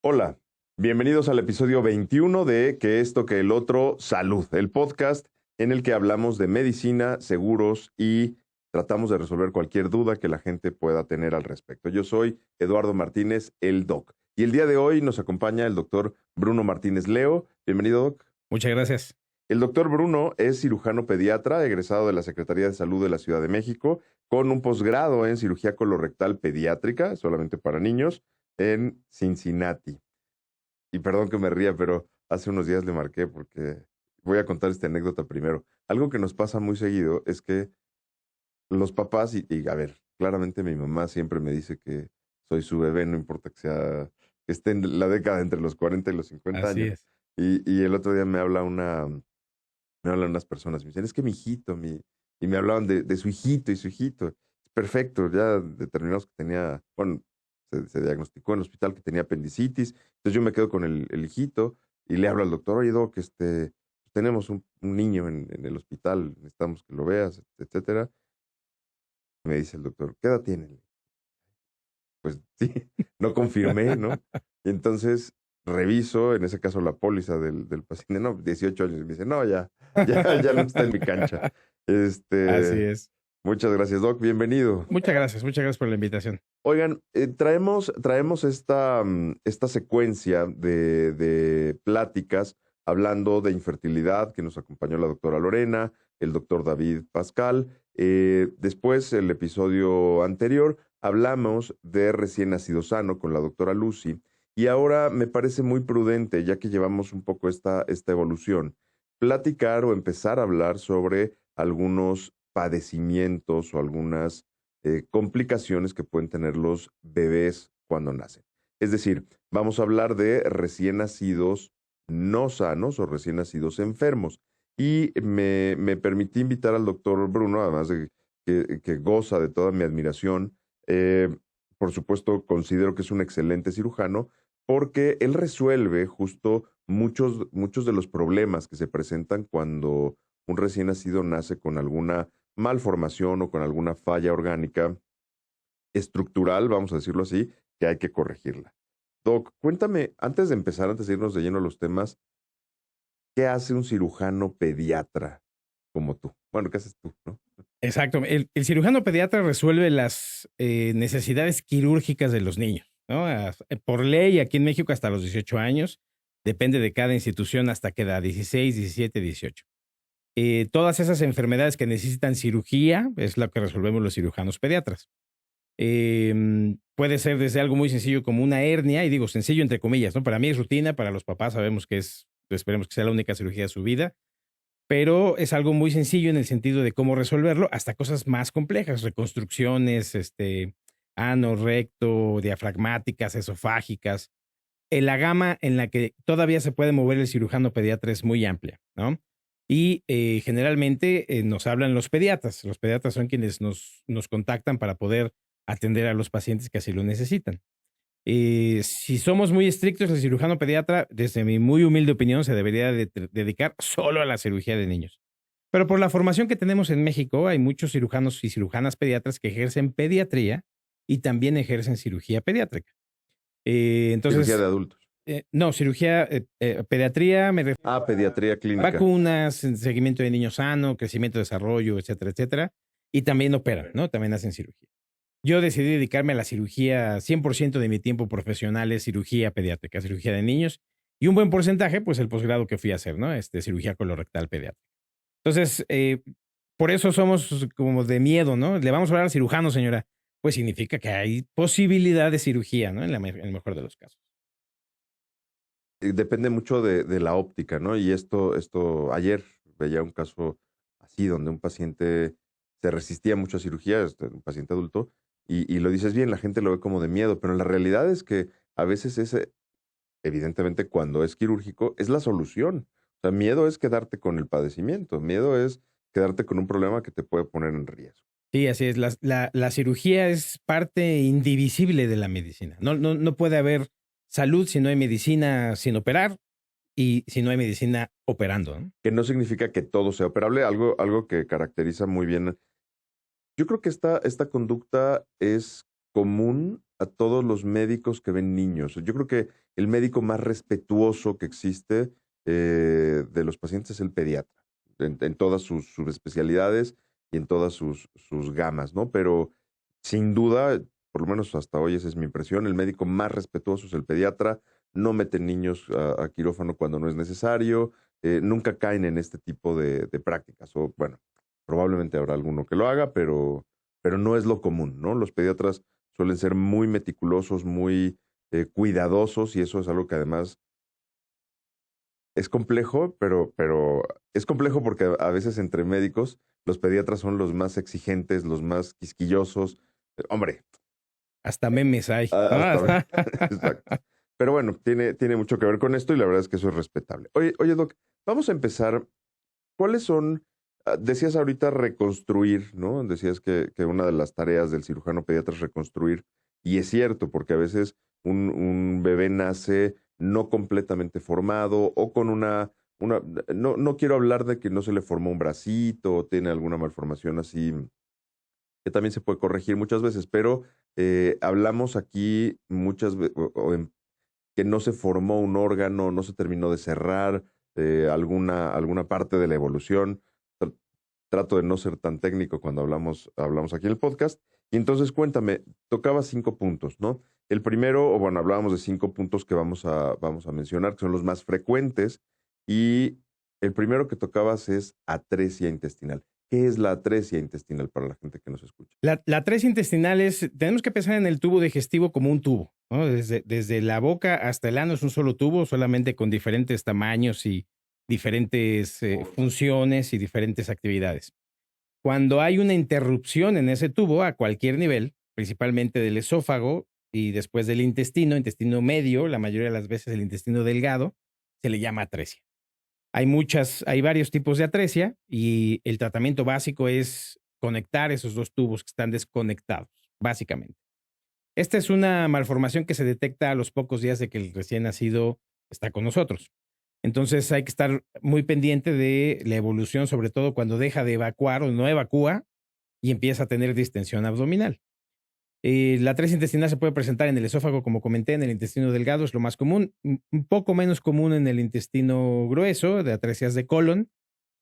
Hola, bienvenidos al episodio 21 de Que esto, que el otro, salud, el podcast en el que hablamos de medicina, seguros y tratamos de resolver cualquier duda que la gente pueda tener al respecto. Yo soy Eduardo Martínez, el Doc, y el día de hoy nos acompaña el doctor Bruno Martínez Leo. Bienvenido, Doc. Muchas gracias. El doctor Bruno es cirujano pediatra, egresado de la Secretaría de Salud de la Ciudad de México, con un posgrado en cirugía colorectal pediátrica, solamente para niños, en Cincinnati. Y perdón que me ría, pero hace unos días le marqué porque voy a contar esta anécdota primero. Algo que nos pasa muy seguido es que los papás, y a ver, claramente mi mamá siempre me dice que soy su bebé, no importa que esté en la década entre los 40 y los 50 Así años. es. Y el otro día me hablan unas personas, me dicen, es que mi hijito, y me hablaban de su hijito y su hijito. Perfecto, ya determinamos que tenía, bueno, se diagnosticó en el hospital que tenía apendicitis, entonces yo me quedo con el hijito y le hablo al doctor, oye, Doc, tenemos un niño en el hospital, necesitamos que lo veas, etcétera. Me dice el doctor, ¿qué edad tiene? Pues sí, no confirmé, ¿no? Y entonces reviso, en ese caso, la póliza del paciente, no, 18 años, y me dice, no, ya no está en mi cancha. Así Este, es. muchas gracias, Doc, bienvenido. Muchas gracias por la invitación. Oigan, traemos esta secuencia de pláticas hablando de infertilidad que nos acompañó la doctora Lorena, el doctor David Pascal. Después, el episodio anterior, hablamos de recién nacido sano con la doctora Lucy. Y ahora me parece muy prudente, ya que llevamos un poco esta evolución, platicar o empezar a hablar sobre algunos padecimientos o algunas complicaciones que pueden tener los bebés cuando nacen. Es decir, vamos a hablar de recién nacidos no sanos o recién nacidos enfermos. Y me permití invitar al doctor Bruno, además de que goza de toda mi admiración. Por supuesto, considero que es un excelente cirujano porque él resuelve justo muchos de los problemas que se presentan cuando un recién nacido nace con alguna malformación o con alguna falla orgánica estructural, vamos a decirlo así, que hay que corregirla. Doc, cuéntame, antes de irnos de lleno a los temas, ¿qué hace un cirujano pediatra como tú? Bueno, ¿qué haces tú, no? Exacto. El cirujano pediatra resuelve las necesidades quirúrgicas de los niños, ¿no? Por ley, aquí en México, hasta los 18 años. Depende de cada institución hasta que da 16, 17, 18. Todas esas enfermedades que necesitan cirugía es lo que resolvemos los cirujanos pediatras. Puede ser desde algo muy sencillo como una hernia, y digo sencillo entre comillas, ¿no? Para mí es rutina, para los papás sabemos que esperemos que sea la única cirugía de su vida, pero es algo muy sencillo en el sentido de cómo resolverlo, hasta cosas más complejas, reconstrucciones, ano, recto, diafragmáticas, esofágicas. La gama en la que todavía se puede mover el cirujano pediatra es muy amplia, ¿no? Y generalmente nos hablan los pediatras. Los pediatras son quienes nos contactan para poder atender a los pacientes que así lo necesitan. Si somos muy estrictos, el cirujano pediatra, desde mi muy humilde opinión, se debería dedicar solo a la cirugía de niños. Pero por la formación que tenemos en México, hay muchos cirujanos y cirujanas pediatras que ejercen pediatría y también ejercen cirugía pediátrica. Cirugía Entonces, de adultos. no, cirugía, pediatría, Pediatría clínica. vacunas, seguimiento de niño sano, crecimiento, desarrollo, etcétera, etcétera. Y también operan, ¿no? También hacen cirugía. Yo decidí dedicarme a la cirugía, 100% de mi tiempo profesional es cirugía pediátrica, cirugía de niños, y un buen porcentaje, pues el posgrado que fui a hacer, ¿no? Cirugía colorectal pediátrica. Entonces, por eso somos como de miedo, ¿no? Le vamos a hablar al cirujano, señora. Pues significa que hay posibilidad de cirugía, ¿no? En el mejor de los casos. Depende mucho de la óptica, ¿no? Y ayer veía un caso así, donde un paciente se resistía mucho a cirugía, un paciente adulto, y lo dices bien, la gente lo ve como de miedo, pero la realidad es que a veces evidentemente cuando es quirúrgico, es la solución. O sea, miedo es quedarte con el padecimiento, miedo es quedarte con un problema que te puede poner en riesgo. Sí, así es. La cirugía es parte indivisible de la medicina. No puede haber salud si no hay medicina sin operar y si no hay medicina operando, ¿no? Que no significa que todo sea operable, algo que caracteriza muy bien. Yo creo que esta conducta es común a todos los médicos que ven niños. Yo creo que el médico más respetuoso que existe de los pacientes es el pediatra, en todas sus subespecialidades y en todas sus gamas, ¿no? Pero sin duda, por lo menos hasta hoy esa es mi impresión, el médico más respetuoso es el pediatra. No meten niños a quirófano cuando no es necesario, nunca caen en este tipo de prácticas. O bueno, probablemente habrá alguno que lo haga, pero no es lo común, ¿no? Los pediatras suelen ser muy meticulosos, muy cuidadosos, y eso es algo que además es complejo, pero es complejo porque a veces entre médicos los pediatras son los más exigentes, los más quisquillosos. Hombre, Hasta memes hay, ¿no? hasta exacto. Pero bueno, tiene mucho que ver con esto y la verdad es que eso es respetable. Oye, Doc, vamos a empezar. ¿Cuáles son, decías ahorita reconstruir, ¿no? Decías que una de las tareas del cirujano pediatra es reconstruir, y es cierto, porque a veces un bebé nace no completamente formado o con no quiero hablar de que no se le formó un bracito o tiene alguna malformación así, que también se puede corregir muchas veces, pero hablamos aquí muchas veces que no se formó un órgano, no se terminó de cerrar alguna parte de la evolución. Trato de no ser tan técnico cuando hablamos aquí en el podcast. Y entonces cuéntame, tocaba 5 puntos, ¿no? El primero, o bueno, hablábamos de 5 puntos que vamos a mencionar, que son los más frecuentes. Y el primero que tocabas es atresia intestinal. ¿Qué es la atresia intestinal para la gente que nos escucha? La atresia intestinal tenemos que pensar en el tubo digestivo como un tubo, ¿no? Desde la boca hasta el ano es un solo tubo, solamente con diferentes tamaños y diferentes funciones y diferentes actividades. Cuando hay una interrupción en ese tubo a cualquier nivel, principalmente del esófago y después del intestino medio, la mayoría de las veces el intestino delgado, se le llama atresia. Hay varios tipos de atresia y el tratamiento básico es conectar esos dos tubos que están desconectados, básicamente. Esta es una malformación que se detecta a los pocos días de que el recién nacido está con nosotros. Entonces hay que estar muy pendiente de la evolución, sobre todo cuando deja de evacuar o no evacúa y empieza a tener distensión abdominal. La atresia intestinal se puede presentar en el esófago, como comenté, en el intestino delgado es lo más común, un poco menos común en el intestino grueso, de atresias de colon,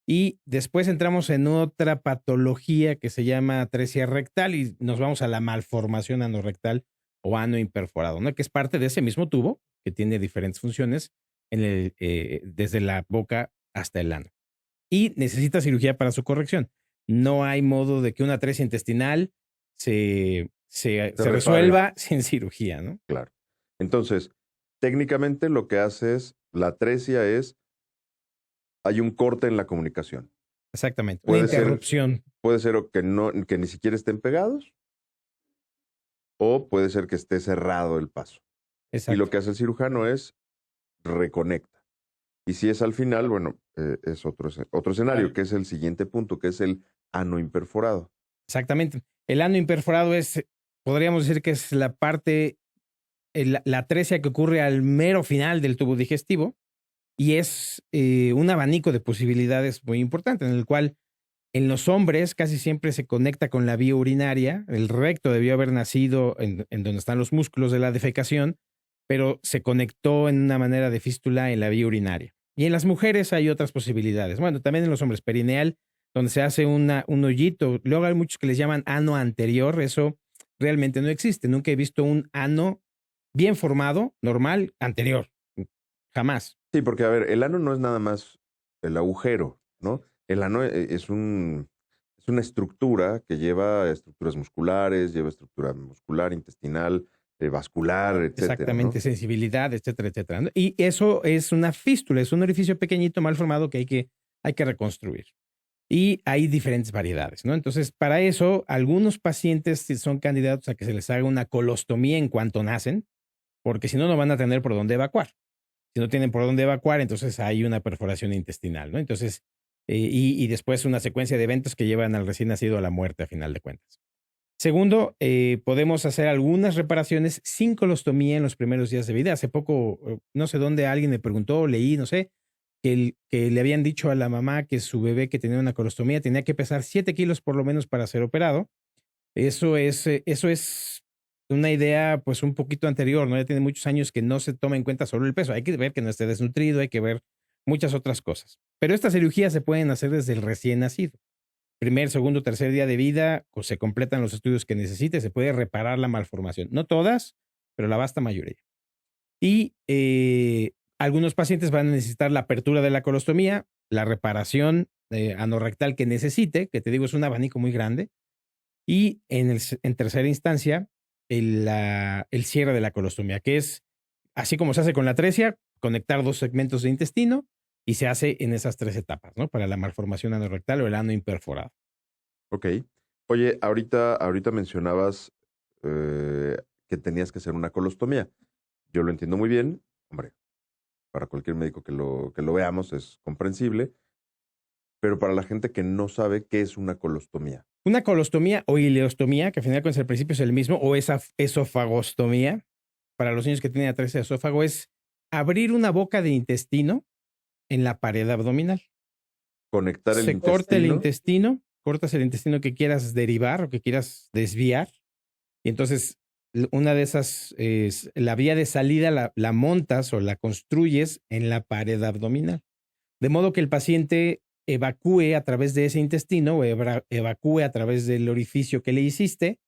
y después entramos en otra patología que se llama atresia rectal y nos vamos a la malformación anorrectal o ano imperforado, ¿no? Que es parte de ese mismo tubo que tiene diferentes funciones desde la boca hasta el ano. Y necesita cirugía para su corrección. No hay modo de que una atresia intestinal se resuelva sin cirugía, ¿no? Claro. Entonces, técnicamente lo que hace es, la atresia es, hay un corte en la comunicación. Exactamente, una interrupción. Puede ser que ni siquiera estén pegados, o puede ser que esté cerrado el paso. Y lo Exacto. que hace el cirujano es reconecta. Y si es al final, bueno, es otro escenario, que es el siguiente punto, que es el ano imperforado. Exactamente. El ano imperforado podríamos decir que es la parte, la atresia que ocurre al mero final del tubo digestivo y es un abanico de posibilidades muy importante en el cual en los hombres casi siempre se conecta con la vía urinaria. El recto debió haber nacido en donde están los músculos de la defecación, pero se conectó en una manera de fístula en la vía urinaria. Y en las mujeres hay otras posibilidades. Bueno, también en los hombres, perineal, donde se hace un hoyito. Luego hay muchos que les llaman ano anterior. Eso realmente no existe. Nunca he visto un ano bien formado, normal, anterior. Jamás. Sí, porque a ver, el ano no es nada más el agujero, ¿no? El ano es una estructura que lleva estructuras musculares, lleva estructura muscular, intestinal, vascular, etcétera, Exactamente, ¿no? sensibilidad, etcétera, etcétera, ¿no? Y eso es una fístula, es un orificio pequeñito mal formado que hay que reconstruir. Y hay diferentes variedades, ¿no? Entonces, para eso, algunos pacientes son candidatos a que se les haga una colostomía en cuanto nacen, porque si no, no van a tener por dónde evacuar. Si no tienen por dónde evacuar, entonces hay una perforación intestinal, ¿no? Entonces, y después una secuencia de eventos que llevan al recién nacido a la muerte, a final de cuentas. Segundo, podemos hacer algunas reparaciones sin colostomía en los primeros días de vida. Hace poco, no sé dónde alguien me preguntó, leí, no sé, que le habían dicho a la mamá que su bebé que tenía una colostomía tenía que pesar 7 kilos por lo menos para ser operado. Eso es una idea pues un poquito anterior, ¿no? Ya tiene muchos años que no se toma en cuenta solo el peso. Hay que ver que no esté desnutrido, hay que ver muchas otras cosas. Pero estas cirugías se pueden hacer desde el recién nacido. Primer, segundo, tercer día de vida, pues, se completan los estudios que necesite, se puede reparar la malformación. No todas, pero la vasta mayoría. Y algunos pacientes van a necesitar la apertura de la colostomía, la reparación anorrectal que necesite, que te digo es un abanico muy grande, y en tercera instancia, el cierre de la colostomía, que es así como se hace con la atresia, conectar dos segmentos de intestino y se hace en esas tres etapas, ¿no? Para la malformación anorrectal o el ano imperforado. Ok. Oye, ahorita mencionabas que tenías que hacer una colostomía. Yo lo entiendo muy bien. Hombre, para cualquier médico que lo veamos es comprensible, pero para la gente que no sabe qué es una colostomía. Una colostomía o ileostomía, que al final con el principio es el mismo, o esa esofagostomía, para los niños que tienen atresia de esófago, es abrir una boca de intestino en la pared abdominal. Conectar el Se corta el intestino. intestino, cortas el intestino que quieras derivar o que quieras desviar, y entonces una de esas, la vía de salida la montas o la construyes en la pared abdominal. De modo que el paciente evacúe a través de ese intestino o evacúe a través del orificio que le hiciste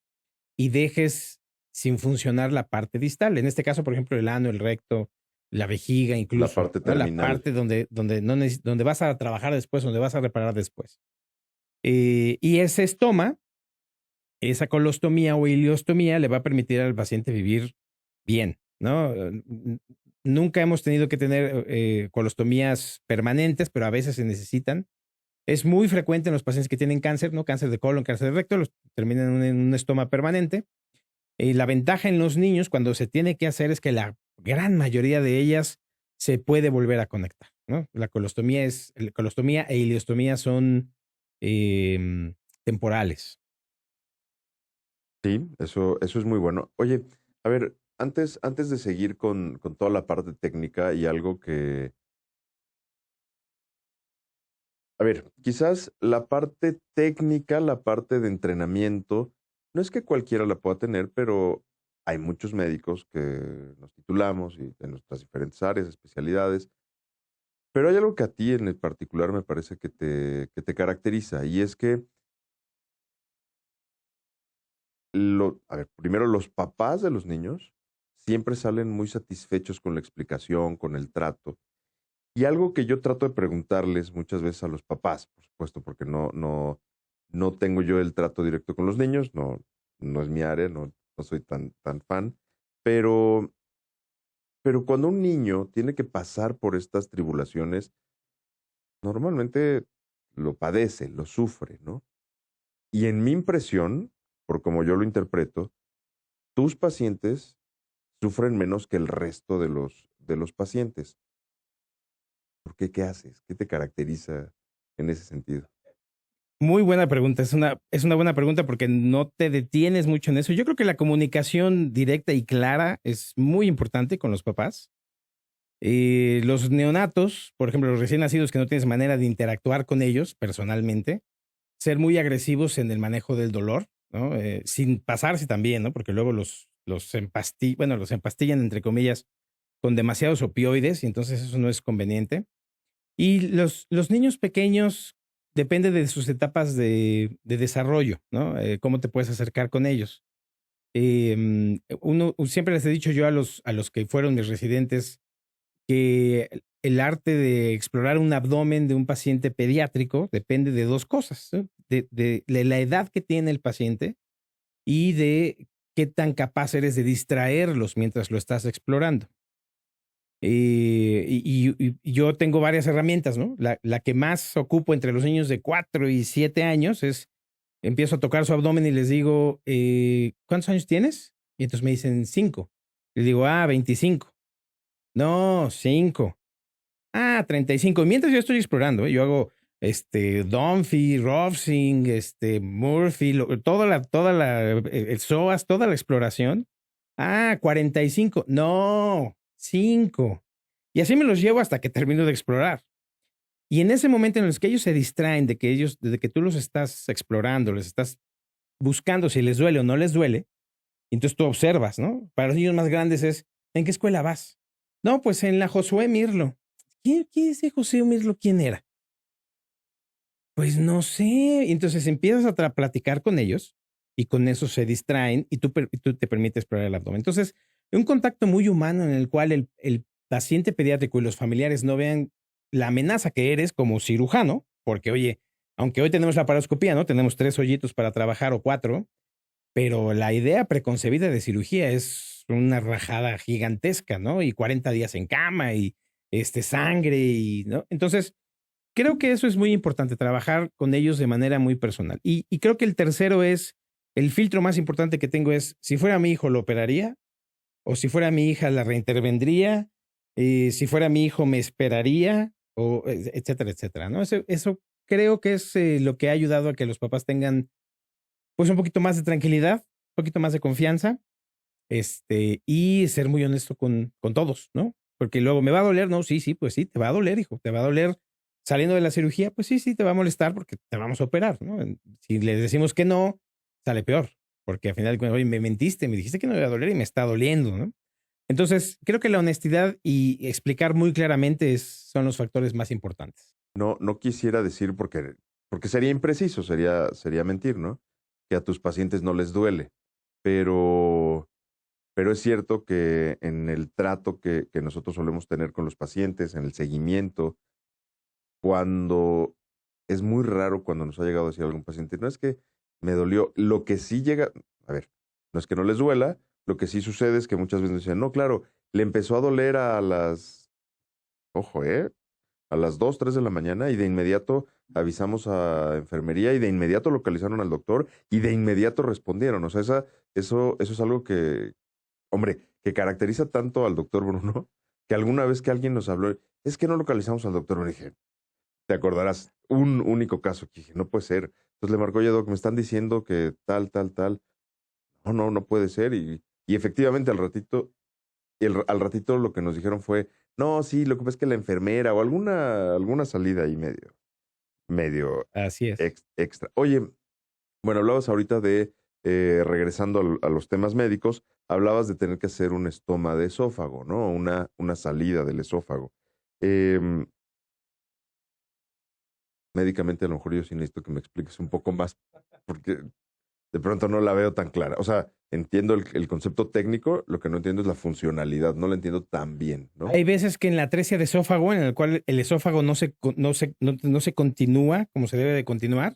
y dejes sin funcionar la parte distal. En este caso, por ejemplo, el ano, el recto, la vejiga La incluso, parte ¿no? La terminal. parte donde vas a trabajar después, donde vas a reparar después. Y ese estoma, esa colostomía o ileostomía le va a permitir al paciente vivir bien, ¿no? Nunca hemos tenido que tener colostomías permanentes, pero a veces se necesitan. Es muy frecuente en los pacientes que tienen cáncer, ¿no? Cáncer de colon, cáncer de recto, los terminan en un estoma permanente. Y la ventaja en los niños cuando se tiene que hacer es que la gran mayoría de ellas se puede volver a conectar, ¿no? La colostomía e ileostomía son temporales. Sí, eso es muy bueno. Oye, a ver, antes de seguir con toda la parte técnica y algo que, a ver, quizás la parte técnica, la parte de entrenamiento, no es que cualquiera la pueda tener, pero hay muchos médicos que nos titulamos y en nuestras diferentes áreas, especialidades, pero hay algo que a ti en el particular me parece que te caracteriza y es que, a ver, primero los papás de los niños siempre salen muy satisfechos con la explicación, con el trato. Y algo que yo trato de preguntarles muchas veces a los papás, por supuesto, porque no tengo yo el trato directo con los niños, no es mi área, no soy tan fan, pero, pero cuando un niño tiene que pasar por estas tribulaciones, normalmente lo padece, lo sufre, ¿no? Y en mi impresión, por como yo lo interpreto, tus pacientes sufren menos que el resto de los pacientes. ¿Por qué? ¿Qué haces? ¿Qué te caracteriza en ese sentido? Muy buena pregunta. Es una buena pregunta porque no te detienes mucho en eso. Yo creo que la comunicación directa y clara es muy importante con los papás. Los neonatos, por ejemplo, los recién nacidos que no tienes manera de interactuar con ellos personalmente, ser muy agresivos en el manejo del dolor, ¿no? Sin pasarse también, ¿no? Porque luego los empastillan, entre comillas, con demasiados opioides y entonces eso no es conveniente. Y los niños pequeños, depende de sus etapas de desarrollo, ¿no? Cómo te puedes acercar con ellos. Siempre les he dicho yo a los que fueron mis residentes que el arte de explorar un abdomen de un paciente pediátrico depende de dos cosas, ¿no? De la edad que tiene el paciente y de qué tan capaz eres de distraerlos mientras lo estás explorando. Y yo tengo varias herramientas, ¿no? La que más ocupo entre los niños de 4 y 7 años es, empiezo a tocar su abdomen y les digo, ¿cuántos años tienes? Y entonces me dicen 5. Les digo, 25. No, 5. 35. Y mientras yo estoy explorando, yo hago Dunphy, Rovsing, Murphy, el psoas, toda la exploración. 45. No, 5. Y así me los llevo hasta que termino de explorar. Y en ese momento en el que ellos se distraen desde que tú los estás explorando, les estás buscando si les duele o no les duele, Y entonces tú observas, ¿no? Para los niños más grandes es, ¿en qué escuela vas? No, pues en la Josué Mirlo. ¿Quién es ese José Mirlo? ¿Quién era? Pues no sé. Y entonces empiezas a platicar con ellos y con eso se distraen y tú te permites explorar el abdomen. Entonces, un contacto muy humano en el cual el paciente pediátrico y los familiares no vean la amenaza que eres como cirujano, porque oye, aunque hoy tenemos la paroscopía, ¿no? Tenemos 3 hoyitos para trabajar o 4, pero la idea preconcebida de cirugía es una rajada gigantesca, ¿no? Y 40 días en cama y sangre y, ¿no? Entonces, creo que eso es muy importante, trabajar con ellos de manera muy personal. Y creo que el tercero es, el filtro más importante que tengo es, si fuera mi hijo, ¿lo operaría? O si fuera mi hija, ¿la reintervendría? Si fuera mi hijo, ¿me esperaría? O etcétera, etcétera, ¿no? Eso creo que es lo que ha ayudado a que los papás tengan, pues, un poquito más de tranquilidad, un poquito más de confianza, y ser muy honesto con todos, ¿no? Porque luego, ¿me va a doler? No, sí, pues sí, te va a doler, hijo, te va a doler saliendo de la cirugía, pues sí, te va a molestar porque te vamos a operar, ¿no? Si le decimos que no, sale peor, porque al final de cuentas, oye, me mentiste, me dijiste que no me iba a doler y me está doliendo, ¿no? Entonces, creo que la honestidad y explicar muy claramente son los factores más importantes. No quisiera decir porque sería impreciso, sería mentir, ¿no? Que a tus pacientes no les duele. Pero, pero es cierto que en el trato que nosotros solemos tener con los pacientes, en el seguimiento, cuando es muy raro cuando nos ha llegado a decir algún paciente, no es que me dolió, lo que sí llega, a ver, no es que no les duela, lo que sí sucede es que muchas veces nos dicen, no, claro, le empezó a doler a las, ojo, a las 2, 3 de la mañana y de inmediato avisamos a enfermería y de inmediato localizaron al doctor y de inmediato respondieron. O sea, eso es algo que, hombre, que caracteriza tanto al doctor Bruno, que alguna vez que alguien nos habló, es que no localizamos al doctor Bruno. Dije, te acordarás, un único caso que dije, no puede ser. Entonces le marcó, oye, doc, me están diciendo que tal. No puede ser. Y efectivamente al ratito lo que nos dijeron fue, no, sí, lo que pasa es que la enfermera o alguna salida ahí medio Así es. extra. Oye, bueno, hablabas ahorita de, regresando a los temas médicos, hablabas de tener que hacer un estoma de esófago, ¿no? Una salida del esófago. Em, Médicamente, a lo mejor yo sí necesito que me expliques un poco más, porque de pronto no la veo tan clara. O sea, entiendo el concepto técnico, lo que no entiendo es la funcionalidad, no la entiendo tan bien, ¿no? Hay veces que en la atresia de esófago, en el cual el esófago no se continúa como se debe de continuar,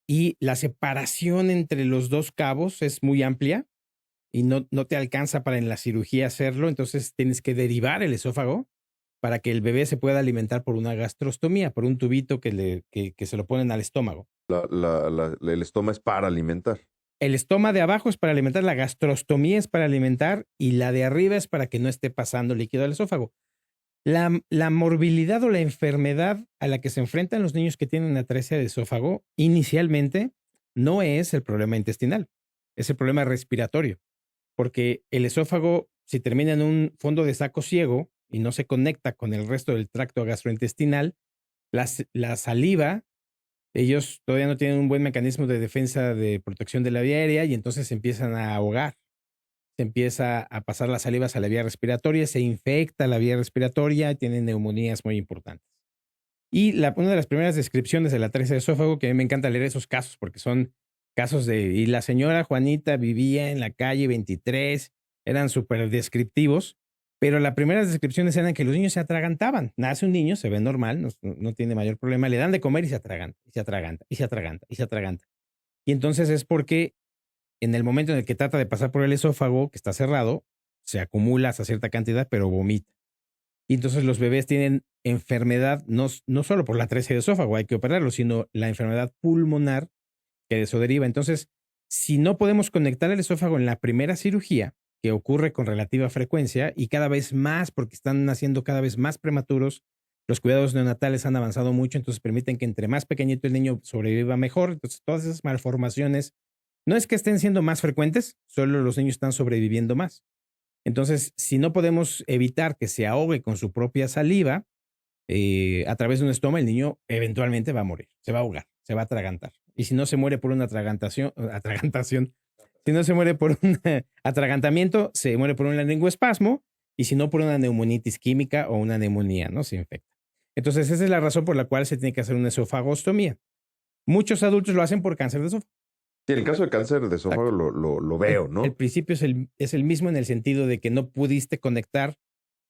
y la separación entre los dos cabos es muy amplia y no te alcanza para en la cirugía hacerlo, entonces tienes que derivar el esófago para que el bebé se pueda alimentar por una gastrostomía, por un tubito que se lo ponen al estómago. El estoma es para alimentar. El estómago de abajo es para alimentar, la gastrostomía es para alimentar y la de arriba es para que no esté pasando líquido al esófago. La morbilidad o la enfermedad a la que se enfrentan los niños que tienen atresia de esófago inicialmente no es el problema intestinal, es el problema respiratorio, porque el esófago, si termina en un fondo de saco ciego y no se conecta con el resto del tracto gastrointestinal, la saliva, ellos todavía no tienen un buen mecanismo de defensa de protección de la vía aérea y entonces se empiezan a ahogar, se empieza a pasar las salivas a la vía respiratoria, se infecta la vía respiratoria y tienen neumonías muy importantes. Y una de las primeras descripciones de la atresia de esófago, que a mí me encanta leer esos casos porque son casos y la señora Juanita vivía en la calle 23, eran súper descriptivos, pero las primeras descripciones eran que los niños se atragantaban. Nace un niño, se ve normal, no tiene mayor problema, le dan de comer y se atraganta, y se atraganta, y se atraganta, y se atraganta. Y entonces es porque en el momento en el que trata de pasar por el esófago, que está cerrado, se acumula hasta cierta cantidad, pero vomita. Y entonces los bebés tienen enfermedad, no solo por la atresia de esófago, hay que operarlo, sino la enfermedad pulmonar que de eso deriva. Entonces, si no podemos conectar el esófago en la primera cirugía, que ocurre con relativa frecuencia y cada vez más porque están naciendo cada vez más prematuros, los cuidados neonatales han avanzado mucho, entonces permiten que entre más pequeñito el niño sobreviva mejor. Entonces, todas esas malformaciones no es que estén siendo más frecuentes, solo los niños están sobreviviendo más. Entonces, si no podemos evitar que se ahogue con su propia saliva a través de un estoma, el niño eventualmente va a morir, se va a ahogar, se va a atragantar. Y si no se muere por una atragantación, Si no se muere por un atragantamiento, se muere por un laringoespasmo, y si no, por una neumonitis química o una neumonía, ¿no? Se infecta. Entonces, esa es la razón por la cual se tiene que hacer una esofagostomía. Muchos adultos lo hacen por cáncer de esófago. Sí, en el caso de cáncer de esófago lo veo, ¿no? El principio es el mismo en el sentido de que no pudiste conectar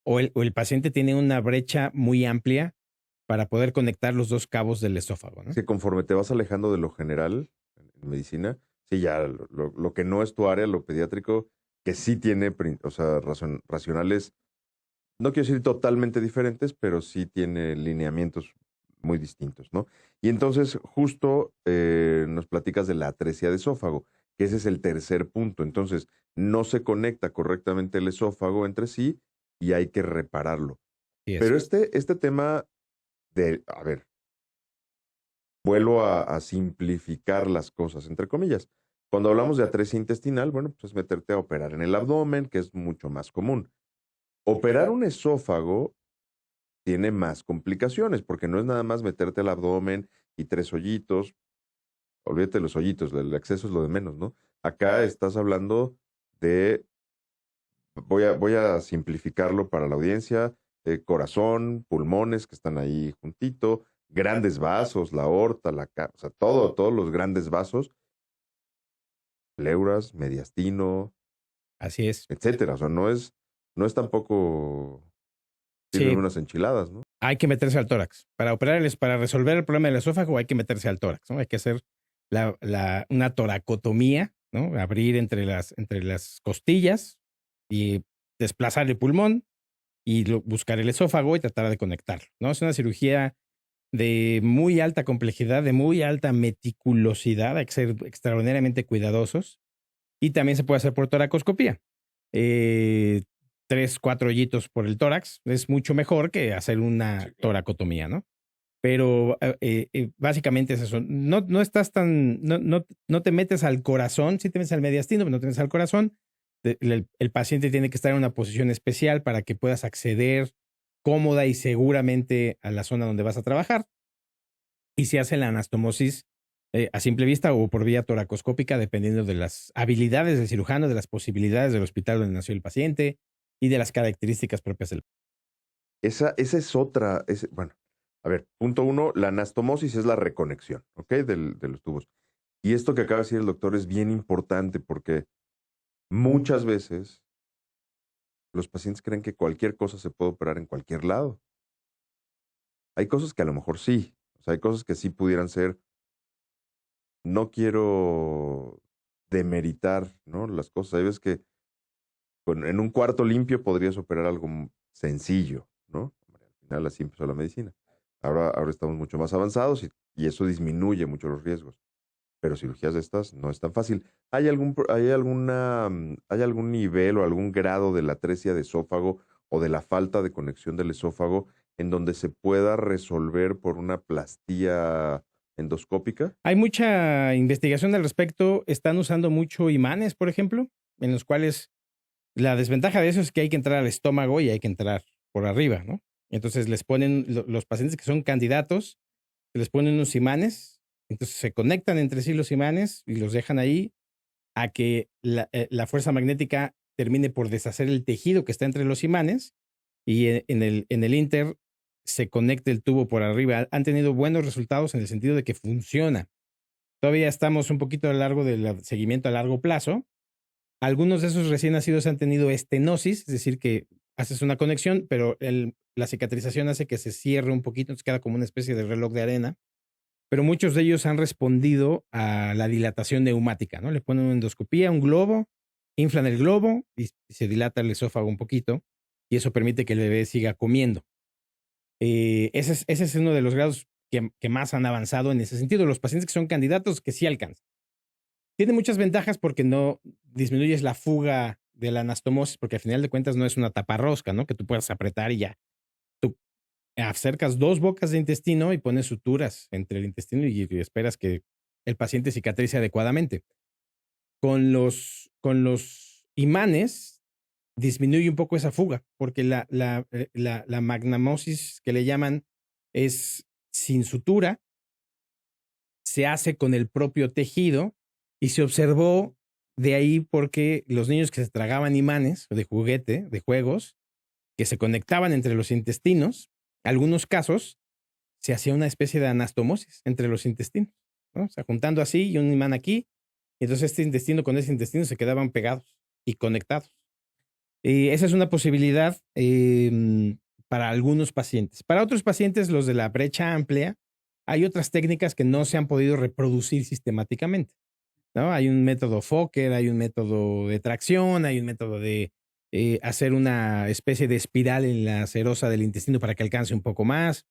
o el paciente tiene una brecha muy amplia para poder conectar los dos cabos del esófago, ¿no? Sí, conforme te vas alejando de lo general en medicina, sí, ya lo que no es tu área, lo pediátrico, que sí tiene, o sea, racionales, no quiero decir totalmente diferentes, pero sí tiene lineamientos muy distintos, ¿no? Y entonces justo nos platicas de la atresia de esófago, que ese es el tercer punto. Entonces, no se conecta correctamente el esófago entre sí y hay que repararlo. Sí, Pero este tema a ver, vuelvo a simplificar las cosas, entre comillas. Cuando hablamos de atresia intestinal, bueno, pues es meterte a operar en el abdomen, que es mucho más común. Operar un esófago tiene más complicaciones, porque no es nada más meterte al abdomen y 3 hoyitos. Olvídate de los hoyitos, el acceso es lo de menos, ¿no? Acá estás hablando de, voy a simplificarlo para la audiencia, corazón, pulmones que están ahí juntito, grandes vasos, la aorta, o sea, todos los grandes vasos, pleuras, mediastino, así es. etcétera. O sea, no es tampoco sirven Sí, unas enchiladas, ¿no? hay que meterse al tórax. Para resolver el problema del esófago hay que meterse al tórax, ¿no? Hay que hacer una toracotomía, ¿no? Abrir entre las costillas y desplazar el pulmón y buscar el esófago y tratar de conectarlo, ¿no? Es una cirugía de muy alta complejidad, de muy alta meticulosidad, hay que ser extraordinariamente cuidadosos, y también se puede hacer por toracoscopía. 3, 4 hoyitos por el tórax es mucho mejor que hacer una toracotomía, ¿no? Pero básicamente es eso. No estás no te metes al corazón, sí te metes al mediastino, pero no te metes al corazón. El paciente tiene que estar en una posición especial para que puedas acceder cómoda y seguramente a la zona donde vas a trabajar. Y se hace la anastomosis a simple vista o por vía toracoscópica, dependiendo de las habilidades del cirujano, de las posibilidades del hospital donde nació el paciente y de las características propias del paciente. Esa es otra, bueno, a ver, punto 1, la anastomosis es la reconexión, ¿ok? De los tubos. Y esto que acaba de decir el doctor es bien importante porque muchas veces los pacientes creen que cualquier cosa se puede operar en cualquier lado. Hay cosas que a lo mejor sí, o sea, hay cosas que sí pudieran ser, no quiero demeritar, ¿no? Las cosas, hay veces que en un cuarto limpio podrías operar algo sencillo, ¿no? Al final así empezó la medicina. Ahora estamos mucho más avanzados y eso disminuye mucho los riesgos. Pero cirugías de estas no es tan fácil. ¿Hay algún nivel o algún grado de la atresia de esófago o de la falta de conexión del esófago en donde se pueda resolver por una plastía endoscópica? Hay mucha investigación al respecto. Están usando mucho imanes, por ejemplo, en los cuales la desventaja de eso es que hay que entrar al estómago y hay que entrar por arriba, ¿no? Entonces les ponen los pacientes que son candidatos, les ponen unos imanes, entonces se conectan entre sí los imanes y los dejan ahí a que la fuerza magnética termine por deshacer el tejido que está entre los imanes y en el inter se conecte el tubo por arriba. Han tenido buenos resultados en el sentido de que funciona. Todavía estamos un poquito a lo largo del seguimiento a largo plazo. Algunos de esos recién nacidos han tenido estenosis, es decir, que haces una conexión, pero la cicatrización hace que se cierre un poquito, entonces queda como una especie de reloj de arena. Pero muchos de ellos han respondido a la dilatación neumática, ¿no? Le ponen una endoscopía, un globo, inflan el globo y se dilata el esófago un poquito y eso permite que el bebé siga comiendo. Ese es uno de los grados que más han avanzado en ese sentido. Los pacientes que son candidatos que sí alcanzan. Tiene muchas ventajas porque no disminuyes la fuga de la anastomosis, porque al final de cuentas no es una taparrosca, ¿no? Que tú puedas apretar y ya. Tú acercas 2 bocas de intestino y pones suturas entre el intestino y esperas que el paciente cicatrice adecuadamente. Con los imanes disminuye un poco esa fuga, porque la magnamosis que le llaman es sin sutura, se hace con el propio tejido y se observó De ahí porque los niños que se tragaban imanes de juguete, de juegos, que se conectaban entre los intestinos, algunos casos se hacía una especie de anastomosis entre los intestinos, ¿no? O sea, juntando así y un imán aquí, y entonces este intestino con ese intestino se quedaban pegados y conectados. Esa es una posibilidad para algunos pacientes. Para otros pacientes, los de la brecha amplia, hay otras técnicas que no se han podido reproducir sistemáticamente, ¿no? Hay un método Fokker, hay un método de tracción, hay un método de hacer una especie de espiral en la serosa del intestino para que alcance un poco más.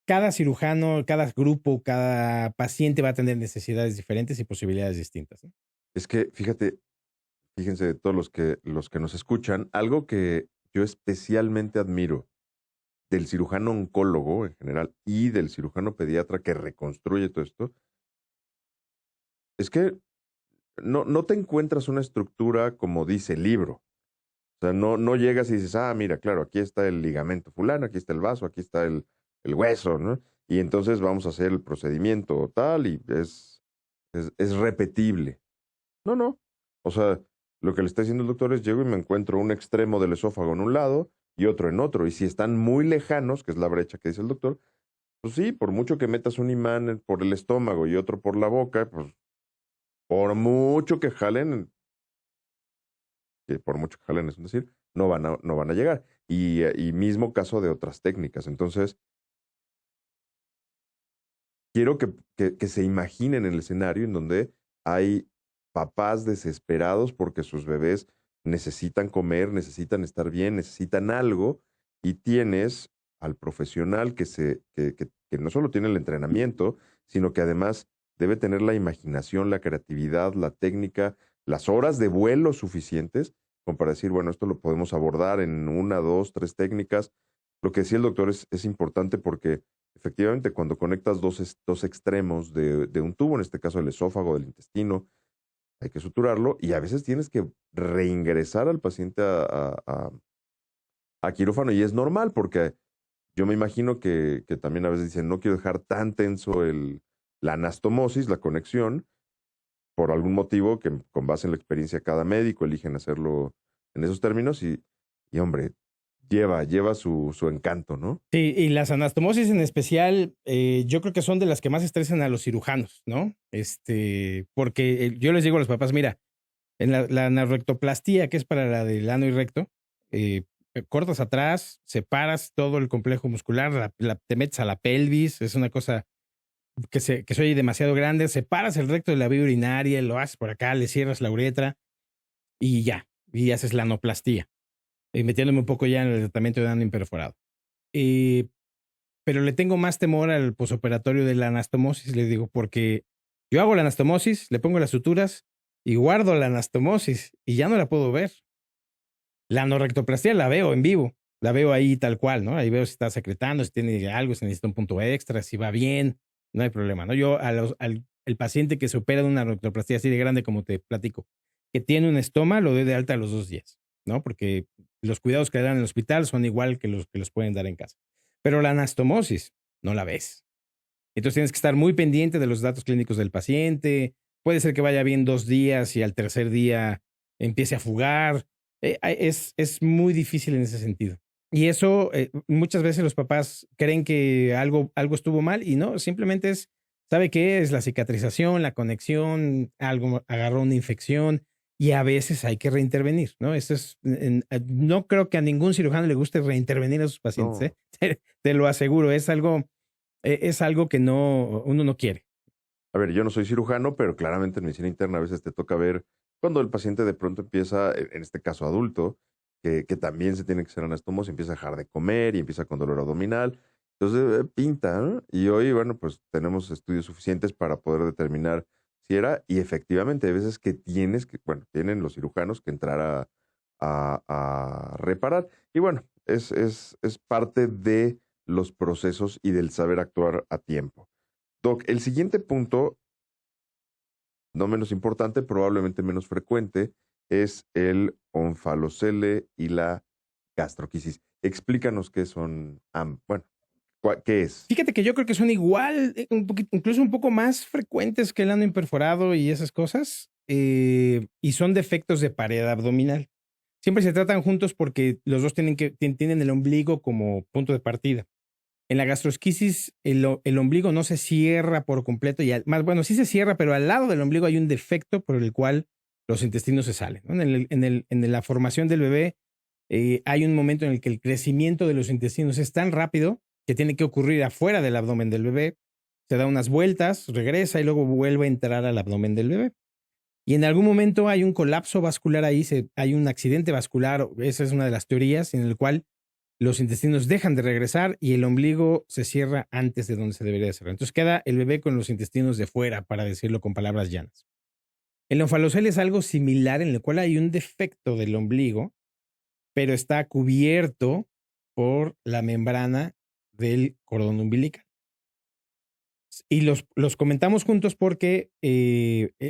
Cada cirujano, cada grupo, cada paciente va a tener necesidades diferentes y posibilidades distintas, ¿no? Es que, fíjense, todos los que nos escuchan, algo que yo especialmente admiro del cirujano oncólogo en general y del cirujano pediatra que reconstruye todo esto, es que no te encuentras una estructura como dice el libro. O sea, no llegas y dices, ah, mira, claro, aquí está el ligamento fulano, aquí está el vaso, aquí está el hueso, ¿no? Y entonces vamos a hacer el procedimiento tal y es repetible. No. O sea, lo que le está diciendo el doctor es, llego y me encuentro un extremo del esófago en un lado y otro en otro. Y si están muy lejanos, que es la brecha que dice el doctor, pues sí, por mucho que metas un imán por el estómago y otro por la boca, pues por mucho que jalen, que por mucho que jalen es decir, no van a llegar. Y mismo caso de otras técnicas. Entonces, quiero que se imaginen el escenario en donde hay papás desesperados porque sus bebés necesitan comer, necesitan estar bien, necesitan algo, y tienes al profesional que no solo tiene el entrenamiento, sino que además debe tener la imaginación, la creatividad, la técnica, las horas de vuelo suficientes como para decir, bueno, esto lo podemos abordar en una, dos, tres técnicas. Lo que decía el doctor es importante porque efectivamente cuando conectas dos extremos de un tubo, en este caso el esófago, del intestino, hay que suturarlo y a veces tienes que reingresar al paciente a quirófano y es normal porque yo me imagino que también a veces dicen, no quiero dejar tan tenso la anastomosis, la conexión, por algún motivo que con base en la experiencia de cada médico eligen hacerlo en esos términos y hombre, lleva su encanto, ¿no? Sí, y las anastomosis en especial, yo creo que son de las que más estresan a los cirujanos, ¿no? Porque yo les digo a los papás, mira, en la narrectoplastía, que es para la del ano y recto, cortas atrás, separas todo el complejo muscular, te metes a la pelvis, es una cosa que se oye demasiado grande, separas el recto de la vía urinaria, lo haces por acá, le cierras la uretra y ya, y haces la anoplastía, metiéndome un poco ya en el tratamiento de ano imperforado. Eh, pero le tengo más temor al posoperatorio de la anastomosis, le digo, porque yo hago la anastomosis, le pongo las suturas y guardo la anastomosis y ya no la puedo ver. La anorrectoplastía la veo en vivo, la veo ahí tal cual, ¿no? Ahí veo si está secretando, si tiene algo, si necesita un punto extra, si va bien, no hay problema, ¿no? Yo el paciente que se opera de una anorrectoplastía así de grande como te platico, que tiene un estoma, lo doy de alta a los 2 días, ¿no? Porque los cuidados que le dan en el hospital son igual que los que los pueden dar en casa. Pero la anastomosis no la ves. Entonces tienes que estar muy pendiente de los datos clínicos del paciente. Puede ser que vaya bien 2 días y al tercer día empiece a fugar. Es muy difícil en ese sentido. Y eso, muchas veces los papás creen que algo estuvo mal y no, simplemente ¿sabe qué? Es la cicatrización, la conexión, algo agarró una infección y a veces hay que reintervenir, ¿no? No creo que a ningún cirujano le guste reintervenir a sus pacientes, No. ¿eh? Te lo aseguro, es algo que uno no quiere. A ver, yo no soy cirujano, pero claramente en medicina interna a veces te toca ver cuando el paciente de pronto empieza, en este caso adulto, que también se tiene que hacer anastomosis, empieza a dejar de comer y empieza con dolor abdominal. Entonces, pinta, ¿no? Y hoy, bueno, pues tenemos estudios suficientes para poder determinar si era, y efectivamente hay veces que tienen los cirujanos que entrar a reparar. Y bueno, es parte de los procesos y del saber actuar a tiempo. Doc, el siguiente punto, no menos importante, probablemente menos frecuente, es el onfalocele y la gastroquisis. Explícanos qué son bueno, ¿qué es? Fíjate que yo creo que son igual, un poquito, incluso un poco más frecuentes que el ano imperforado y esas cosas. y son defectos de pared abdominal. Siempre se tratan juntos porque los dos tienen el ombligo como punto de partida. En la gastrosquisis, el ombligo no se cierra por completo, bueno, sí se cierra, pero al lado del ombligo hay un defecto por el cual los intestinos se salen, ¿no? En la formación del bebé, hay un momento en el que el crecimiento de los intestinos es tan rápido que tiene que ocurrir afuera del abdomen del bebé. Se da unas vueltas, regresa y luego vuelve a entrar al abdomen del bebé. Y en algún momento hay un colapso vascular ahí, hay un accidente vascular, esa es una de las teorías, en el cual los intestinos dejan de regresar y el ombligo se cierra antes de donde se debería cerrar. Entonces queda el bebé con los intestinos de fuera, para decirlo con palabras llanas. El onfalocele es algo similar, en el cual hay un defecto del ombligo, pero está cubierto por la membrana del cordón umbilical. Y los comentamos juntos porque,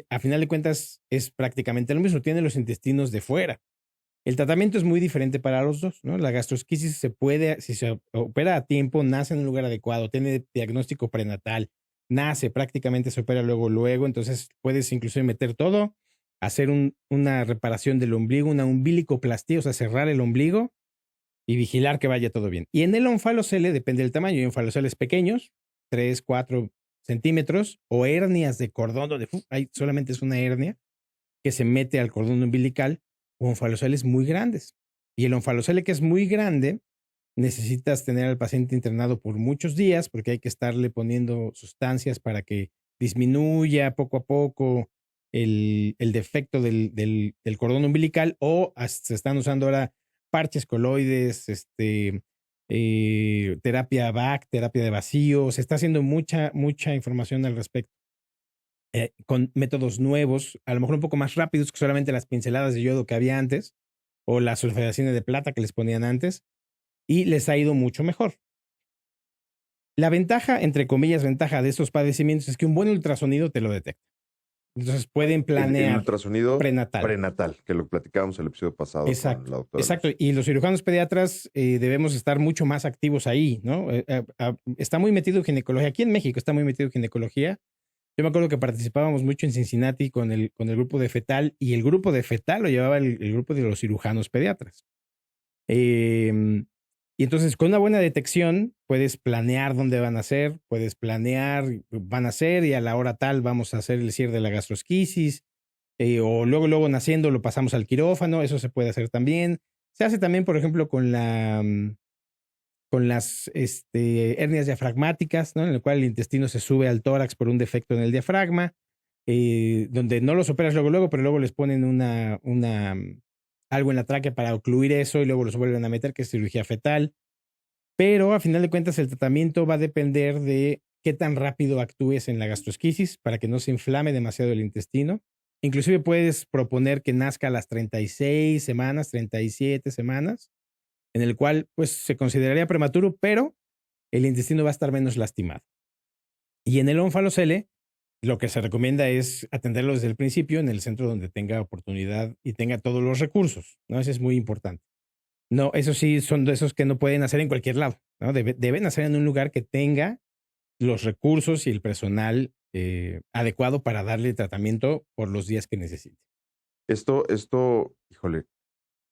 a final de cuentas, es prácticamente lo mismo. Tiene los intestinos de fuera. El tratamiento es muy diferente para los dos, ¿no? La gastrosquisis si se opera a tiempo, nace en un lugar adecuado, tiene diagnóstico prenatal, nace, prácticamente se opera luego. Entonces puedes inclusive meter todo, hacer una reparación del ombligo, una umbilicoplastía, o sea, cerrar el ombligo y vigilar que vaya todo bien. Y en el onfalocele depende del tamaño. Hay onfaloceles pequeños, 3, 4 centímetros, o hernias de cordón, donde solamente es una hernia que se mete al cordón umbilical, o onfaloceles muy grandes. Y el onfalocele que es muy grande, necesitas tener al paciente internado por muchos días porque hay que estarle poniendo sustancias para que disminuya poco a poco el defecto del cordón umbilical, o se están usando ahora parches coloides, terapia VAC, terapia de vacío. Se está haciendo mucha información al respecto. Con métodos nuevos, a lo mejor un poco más rápidos que solamente las pinceladas de yodo que había antes, o las sulfataciones de plata que les ponían antes, y les ha ido mucho mejor. La ventaja, entre comillas, ventaja de estos padecimientos es que un buen ultrasonido te lo detecta. Entonces pueden planear. El ultrasonido prenatal, que lo platicábamos el episodio pasado con la doctora. Exacto. Y los cirujanos pediatras debemos estar mucho más activos ahí, ¿no? Está muy metido en ginecología. Aquí en México está muy metido en ginecología. Yo me acuerdo que participábamos mucho en Cincinnati con el grupo de fetal, y el grupo de fetal lo llevaba el grupo de los cirujanos pediatras. Y entonces, con una buena detección, puedes planear dónde van a ser, puedes planear, van a ser, y a la hora tal vamos a hacer el cierre de la gastrosquisis, o luego naciendo lo pasamos al quirófano. Eso se puede hacer también. Se hace también, por ejemplo, con las hernias diafragmáticas, ¿no? En el cual el intestino se sube al tórax por un defecto en el diafragma, donde no los operas luego, pero luego les ponen algo en la tráquea para ocluir eso y luego los vuelven a meter, que es cirugía fetal. Pero a final de cuentas el tratamiento va a depender de qué tan rápido actúes en la gastrosquisis para que no se inflame demasiado el intestino. Inclusive puedes proponer que nazca a las 36 semanas, 37 semanas, en el cual pues se consideraría prematuro, pero el intestino va a estar menos lastimado. Y en el onfalocele, lo que se recomienda es atenderlo desde el principio en el centro donde tenga oportunidad y tenga todos los recursos, ¿no? Eso es muy importante. No, eso sí, son de esos que no pueden hacer en cualquier lado, ¿no? Deben hacer en un lugar que tenga los recursos y el personal adecuado para darle tratamiento por los días que necesite. Esto, híjole,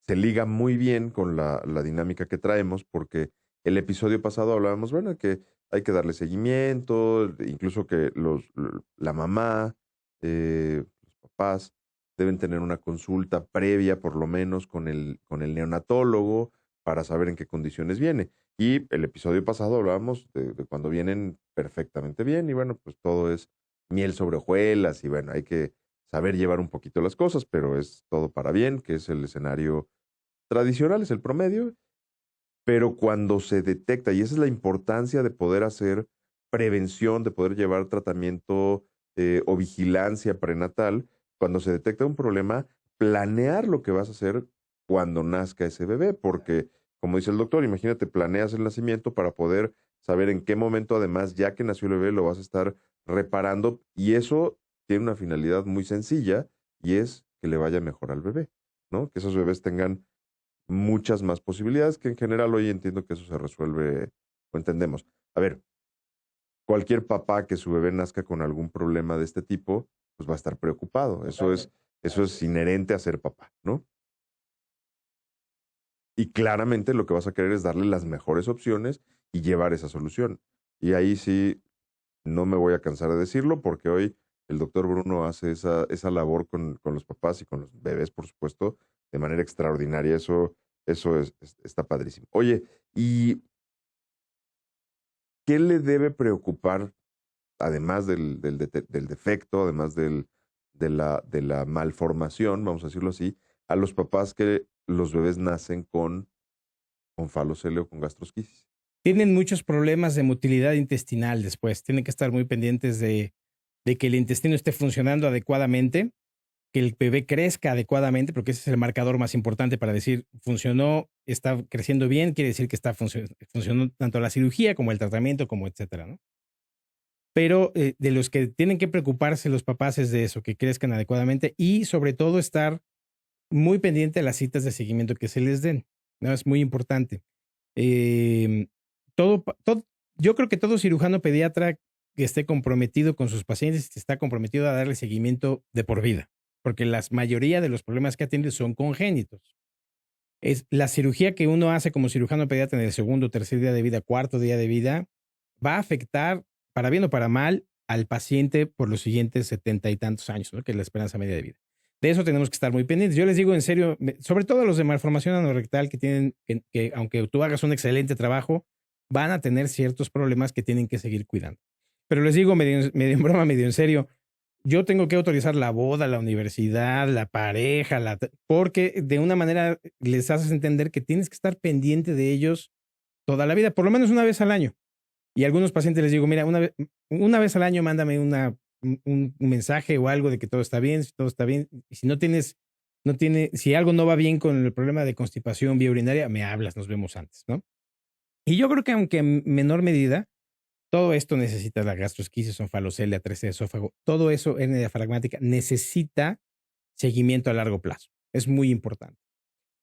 se liga muy bien con la dinámica que traemos, porque el episodio pasado hablábamos, bueno, que hay que darle seguimiento, incluso que la mamá, los papás deben tener una consulta previa, por lo menos, con el neonatólogo para saber en qué condiciones viene. Y el episodio pasado hablábamos de cuando vienen perfectamente bien, y bueno, pues todo es miel sobre hojuelas, y bueno, hay que saber llevar un poquito las cosas, pero es todo para bien, que es el escenario tradicional, es el promedio. Pero cuando se detecta, y esa es la importancia de poder hacer prevención, de poder llevar tratamiento o vigilancia prenatal, cuando se detecta un problema, planear lo que vas a hacer cuando nazca ese bebé, porque, como dice el doctor, imagínate, planeas el nacimiento para poder saber en qué momento, además, ya que nació el bebé, lo vas a estar reparando, y eso tiene una finalidad muy sencilla, y es que le vaya mejor al bebé, ¿no? Que esos bebés tengan muchas más posibilidades, que en general hoy entiendo que eso se resuelve, o entendemos. A ver, cualquier papá que su bebé nazca con algún problema de este tipo, pues va a estar preocupado. Eso es inherente a ser papá, ¿no? Y claramente lo que vas a querer es darle las mejores opciones y llevar esa solución. Y ahí sí, no me voy a cansar de decirlo, porque hoy el doctor Bruno hace esa labor con los papás y con los bebés, por supuesto, de manera extraordinaria. Eso está padrísimo. Oye, ¿y qué le debe preocupar, además del defecto, además de la malformación, vamos a decirlo así, a los papás que los bebés nacen con falocele o con gastrosquisis? Tienen muchos problemas de motilidad intestinal después. Tienen que estar muy pendientes de que el intestino esté funcionando adecuadamente, que el bebé crezca adecuadamente, porque ese es el marcador más importante para decir funcionó, está creciendo bien, quiere decir que está funcionó tanto la cirugía como el tratamiento, como etcétera, ¿no? Pero de los que tienen que preocuparse los papás es de eso, que crezcan adecuadamente y sobre todo estar muy pendiente de las citas de seguimiento que se les den, ¿no? Es muy importante. Eh, yo creo que todo cirujano pediatra que esté comprometido con sus pacientes está comprometido a darle seguimiento de por vida, porque la mayoría de los problemas que atiende son congénitos. Es la cirugía que uno hace como cirujano pediatra en el segundo, tercer día de vida, cuarto día de vida, va a afectar, para bien o para mal, al paciente por los siguientes 70 y tantos años, ¿no? Que es la esperanza media de vida. De eso tenemos que estar muy pendientes. Yo les digo en serio, sobre todo los de malformación anorrectal que tienen, que aunque tú hagas un excelente trabajo, van a tener ciertos problemas que tienen que seguir cuidando. Pero les digo medio en broma, medio en serio, yo tengo que autorizar la boda, la universidad, la pareja, porque de una manera les haces entender que tienes que estar pendiente de ellos toda la vida, por lo menos una vez al año. Y a algunos pacientes les digo, mira, una vez al año mándame un mensaje o algo de que todo está bien, si todo está bien. Y si si algo no va bien con el problema de constipación vía urinaria, me hablas, nos vemos antes, ¿no? Y yo creo que aunque en menor medida, todo esto necesita la gastrosquisis, onfalocelia, 13 de esófago, todo eso, hernia diafragmática, necesita seguimiento a largo plazo. Es muy importante.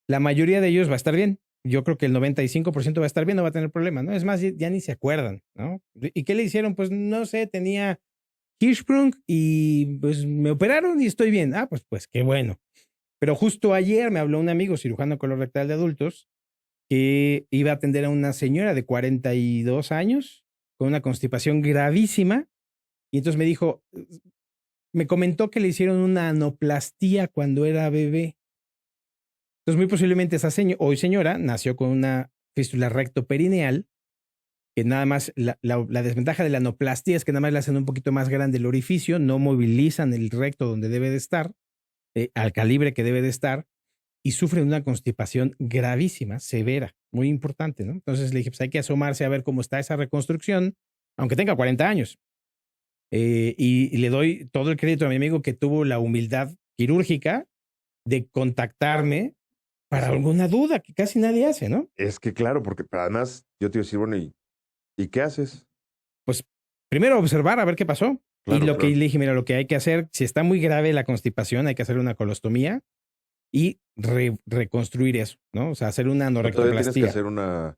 La mayoría de ellos va a estar bien. Yo creo que el 95% va a estar bien, no va a tener problema, ¿no? Es más, ya ni se acuerdan, ¿no? ¿Y qué le hicieron? Pues no sé, tenía Hirschsprung y pues me operaron y estoy bien. Ah, pues qué bueno. Pero justo ayer me habló un amigo cirujano colorectal de adultos que iba a atender a una señora de 42 años con una constipación gravísima y entonces me dijo, me comentó que le hicieron una anoplastía cuando era bebé. Entonces, muy posiblemente esa hoy señora nació con una fístula rectoperineal, que nada más la desventaja de la anoplastía es que nada más le hacen un poquito más grande el orificio, no movilizan el recto donde debe de estar, al calibre que debe de estar, y sufre una constipación gravísima, severa, muy importante, ¿no? Entonces le dije, pues hay que asomarse a ver cómo está esa reconstrucción, aunque tenga 40 años. Y le doy todo el crédito a mi amigo que tuvo la humildad quirúrgica de contactarme para alguna duda que casi nadie hace, ¿no? Es que claro, porque además yo te iba a decir, bueno, ¿y qué haces? Pues primero observar a ver qué pasó. Y Claro, lo que claro. le dije, mira, lo que hay que hacer, si está muy grave la constipación, hay que hacer una colostomía y reconstruir eso, ¿no? O sea, hacer una Pero todavía tienes que anorrectoplastía. hacer una...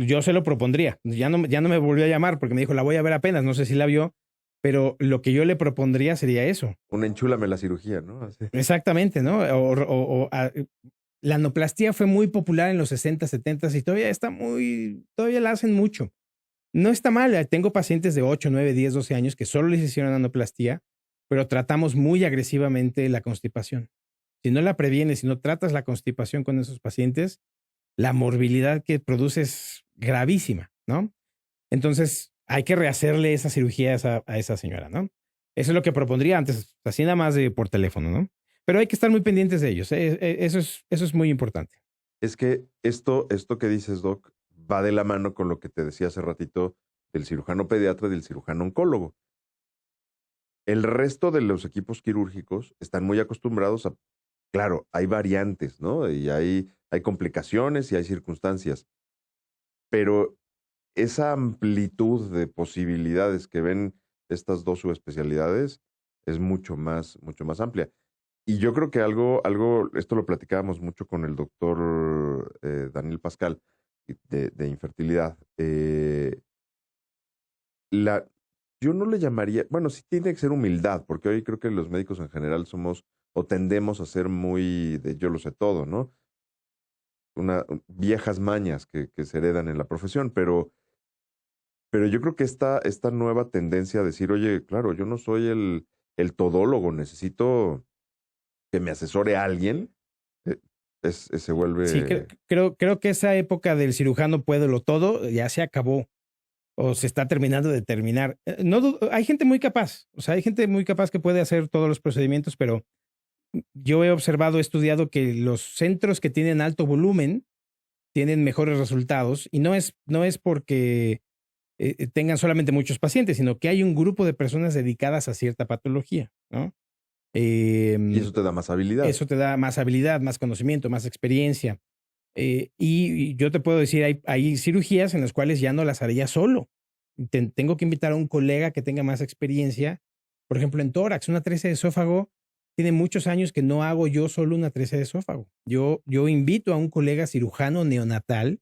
Yo se lo propondría. Ya no me volvió a llamar porque me dijo, la voy a ver apenas, no sé si la vio, pero lo que yo le propondría sería eso. Una enchúlame la cirugía, ¿no? Así. Exactamente, ¿no? La anoplastía fue muy popular en los 60, 70 y todavía la hacen mucho. No está mal, tengo pacientes de 8, 9, 10, 12 años que solo les hicieron anoplastía, pero tratamos muy agresivamente la constipación. Si no la previenes, si no tratas la constipación con esos pacientes, la morbilidad que produce es gravísima, ¿no? Entonces, hay que rehacerle esa cirugía a esa señora, ¿no? Eso es lo que propondría antes, así nada más por teléfono, ¿no? Pero hay que estar muy pendientes de ellos. Eso es muy importante. Es que esto que dices, Doc, va de la mano con lo que te decía hace ratito del cirujano pediatra y del cirujano oncólogo. El resto de los equipos quirúrgicos están muy acostumbrados a, claro, hay variantes, ¿no? Y hay complicaciones y hay circunstancias, pero esa amplitud de posibilidades que ven estas dos subespecialidades es mucho más amplia. Y yo creo que esto lo platicábamos mucho con el doctor Daniel Pascal de infertilidad. yo no le llamaría, bueno, sí tiene que ser humildad, porque hoy creo que los médicos en general somos o tendemos a ser muy de yo lo sé todo, ¿no? Viejas mañas que se heredan en la profesión, pero yo creo que esta nueva tendencia a decir, oye, claro, yo no soy el todólogo, necesito que me asesore a alguien, eh, se Sí, vuelve... creo que esa época del cirujano puédelo todo ya se acabó o se está terminando de terminar. No, hay gente muy capaz, o sea, hay gente muy capaz que puede hacer todos los procedimientos, pero yo he observado, he estudiado que los centros que tienen alto volumen tienen mejores resultados y no es porque tengan solamente muchos pacientes, sino que hay un grupo de personas dedicadas a cierta patología, ¿no? Y Eh, eso te da más habilidad. Eso te da más habilidad, más conocimiento, más experiencia. Y yo te puedo decir, hay cirugías en las cuales ya no las haría solo. Tengo que invitar a un colega que tenga más experiencia. Por ejemplo, en tórax, una trece de esófago, tiene muchos años que no hago yo solo una trece de esófago. Yo invito a un colega cirujano neonatal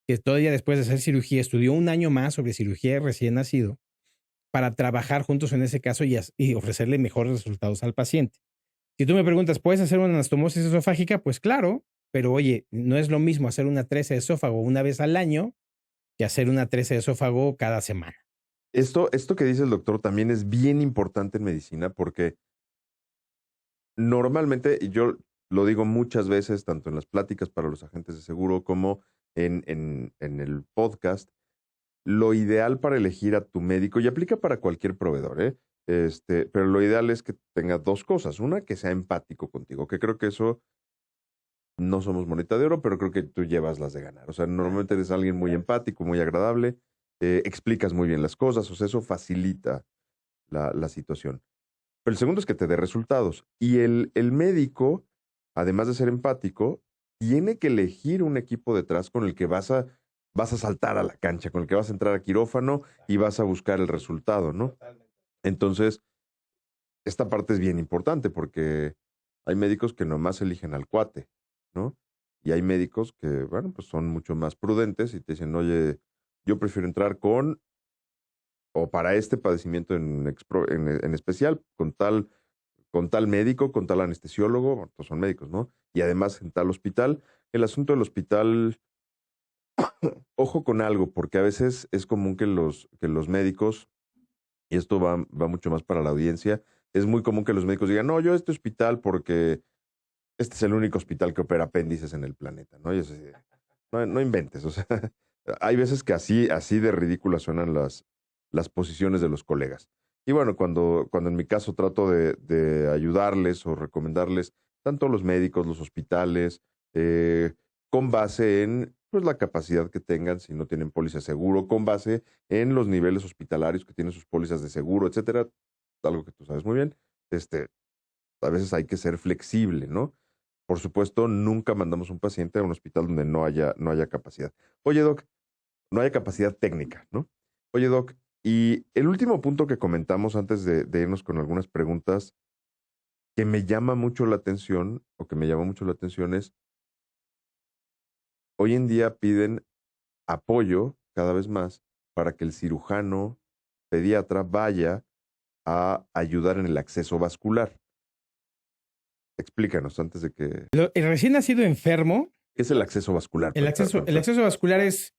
que todavía después de hacer cirugía estudió un año más sobre cirugía de recién nacido para trabajar juntos en ese caso y ofrecerle mejores resultados al paciente. Si tú me preguntas, ¿puedes hacer una anastomosis esofágica? Pues claro, pero oye, no es lo mismo hacer una trece de esófago una vez al año que hacer una trece de esófago cada semana. Esto que dice el doctor también es bien importante en medicina porque normalmente, y yo lo digo muchas veces, tanto en las pláticas para los agentes de seguro como en el podcast, lo ideal para elegir a tu médico, y aplica para cualquier proveedor, ¿eh? Pero lo ideal es que tenga dos cosas. Una, que sea empático contigo, que creo que eso no somos moneta de oro, pero creo que tú llevas las de ganar. O sea, normalmente eres alguien muy empático, muy agradable, explicas muy bien las cosas, o sea, eso facilita la situación. Pero el segundo es que te dé resultados. Y el médico, además de ser empático, tiene que elegir un equipo detrás con el que vas a saltar a la cancha, con el que vas a entrar a quirófano y vas a buscar el resultado, ¿no? Entonces, esta parte es bien importante porque hay médicos que nomás eligen al cuate, ¿no? Y hay médicos que, bueno, pues son mucho más prudentes y te dicen, oye, yo prefiero entrar con, o para este padecimiento en especial, con tal médico, con tal anestesiólogo, bueno, pues son médicos, ¿no? Y además en tal hospital. El asunto del hospital, ojo con algo, porque a veces es común que los médicos, y esto va mucho más para la audiencia, es muy común que los médicos digan, no, yo este hospital porque este es el único hospital que opera apéndices en el planeta, ¿no? Y es así, no inventes, o sea, hay veces que así de ridículas suenan las posiciones de los colegas. Y bueno, cuando en mi caso trato de ayudarles o recomendarles tanto los médicos, los hospitales, con base en pues, la capacidad que tengan si no tienen póliza de seguro, con base en los niveles hospitalarios que tienen sus pólizas de seguro, etcétera, algo que tú sabes muy bien, a veces hay que ser flexible, ¿no? Por supuesto, nunca mandamos un paciente a un hospital donde no haya capacidad. Oye, Doc, no haya capacidad técnica, ¿no? Oye, Doc, y el último punto que comentamos antes de irnos con algunas preguntas que me llama mucho la atención, o que me llama mucho la atención es, hoy en día piden apoyo cada vez más para que el cirujano pediatra vaya a ayudar en el acceso vascular. Explícanos antes de que... El recién nacido enfermo, ¿Qué es el acceso vascular? el Para empezar. acceso vascular es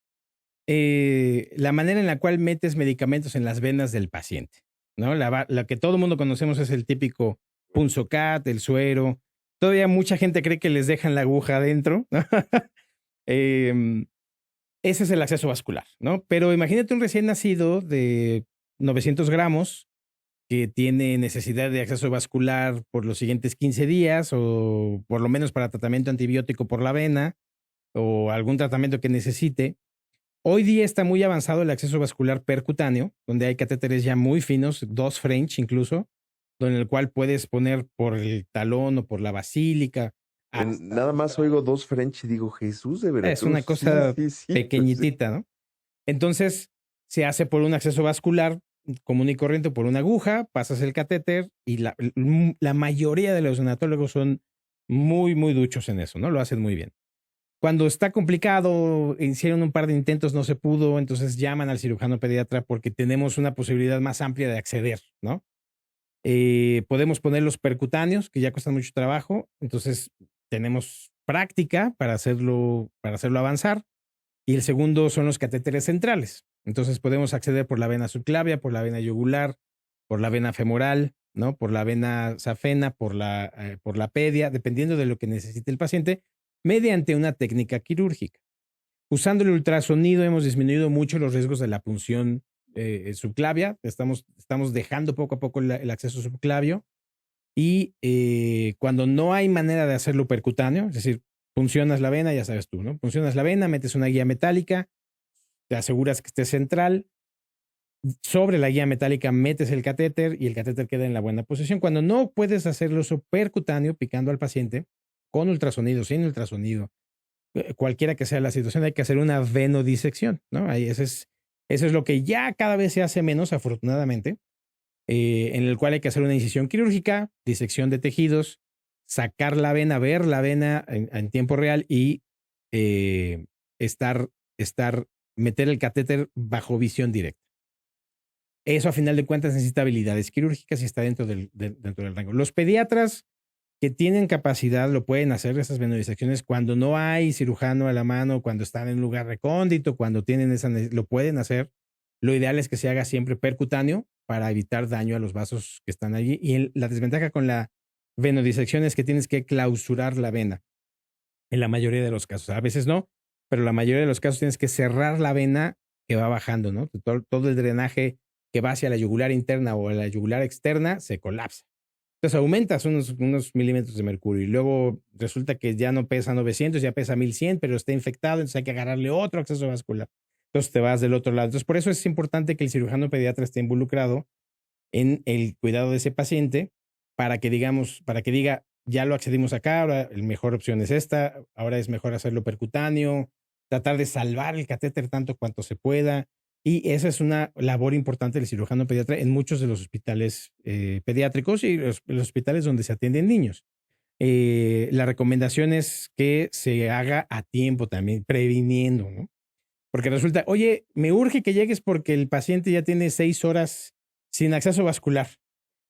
la manera en la cual metes medicamentos en las venas del paciente, ¿no? La que todo el mundo conocemos es el típico punzocat, el suero. Todavía mucha gente cree que les dejan la aguja adentro. Em, Ese es el acceso vascular, ¿no? Pero imagínate un recién nacido de 900 gramos que tiene necesidad de acceso vascular por los siguientes 15 días o por lo menos para tratamiento antibiótico por la vena o algún tratamiento que necesite. Hoy día está muy avanzado el acceso vascular percutáneo, donde hay catéteres ya muy finos, 2 French incluso, en el cual puedes poner por el talón o por la basílica. Nada más oigo 2 French y digo, Jesús de Es una Veracruz. Sí, cosa sí, sí, pues sí. pequeñitita, ¿no? Entonces, se hace por un acceso vascular común y corriente, por una aguja, pasas el catéter y la mayoría de los neonatólogos son muy, muy duchos en eso, ¿no? Lo hacen muy bien. Cuando está complicado, hicieron un par de intentos, no se pudo, entonces llaman al cirujano pediatra porque tenemos una posibilidad más amplia de acceder, ¿no? Podemos poner los percutáneos, que ya cuestan mucho trabajo, entonces tenemos práctica para hacerlo avanzar. Y el segundo son los catéteres centrales. Entonces podemos acceder por la vena subclavia, por la vena yugular, por la vena femoral, ¿no? Por la vena safena, por la pedia, dependiendo de lo que necesite el paciente, mediante una técnica quirúrgica. Usando el ultrasonido hemos disminuido mucho los riesgos de la punción subclavia. Estamos dejando poco a poco el acceso subclavio. Y cuando no hay manera de hacerlo percutáneo, es decir, puncionas la vena, ya sabes tú, ¿no? Puncionas la vena, metes una guía metálica, te aseguras que esté central. Sobre la guía metálica metes el catéter y el catéter queda en la buena posición. Cuando no puedes hacerlo percutáneo, picando al paciente, con ultrasonido, sin ultrasonido, cualquiera que sea la situación, hay que hacer una venodisección, ¿no? Ahí eso es lo que ya cada vez se hace menos, afortunadamente, en el cual hay que hacer una incisión quirúrgica, disección de tejidos, sacar la vena, ver la vena en tiempo real y meter el catéter bajo visión directa. Eso, a final de cuentas, necesita habilidades quirúrgicas y está dentro del rango. Los pediatras que tienen capacidad lo pueden hacer, esas venodisecciones, cuando no hay cirujano a la mano, cuando están en un lugar recóndito, cuando tienen lo pueden hacer. Lo ideal es que se haga siempre percutáneo para evitar daño a los vasos que están allí. Y la desventaja con la venodisección es que tienes que clausurar la vena en la mayoría de los casos. A veces no, pero la mayoría de los casos tienes que cerrar la vena que va bajando, ¿no? Todo el drenaje que va hacia la yugular interna o a la yugular externa se colapsa. Entonces aumentas unos milímetros de mercurio y luego resulta que ya no pesa 900, ya pesa 1100, pero está infectado, entonces hay que agarrarle otro acceso vascular. Entonces te vas del otro lado. Entonces por eso es importante que el cirujano pediatra esté involucrado en el cuidado de ese paciente para que diga, ya lo accedimos acá, ahora la mejor opción es esta, ahora es mejor hacerlo percutáneo, tratar de salvar el catéter tanto cuanto se pueda. Y esa es una labor importante del cirujano pediatra en muchos de los hospitales pediátricos y los hospitales donde se atienden niños. La recomendación es que se haga a tiempo también, previniendo, ¿no? Porque resulta, oye, me urge que llegues porque el paciente ya tiene 6 horas sin acceso vascular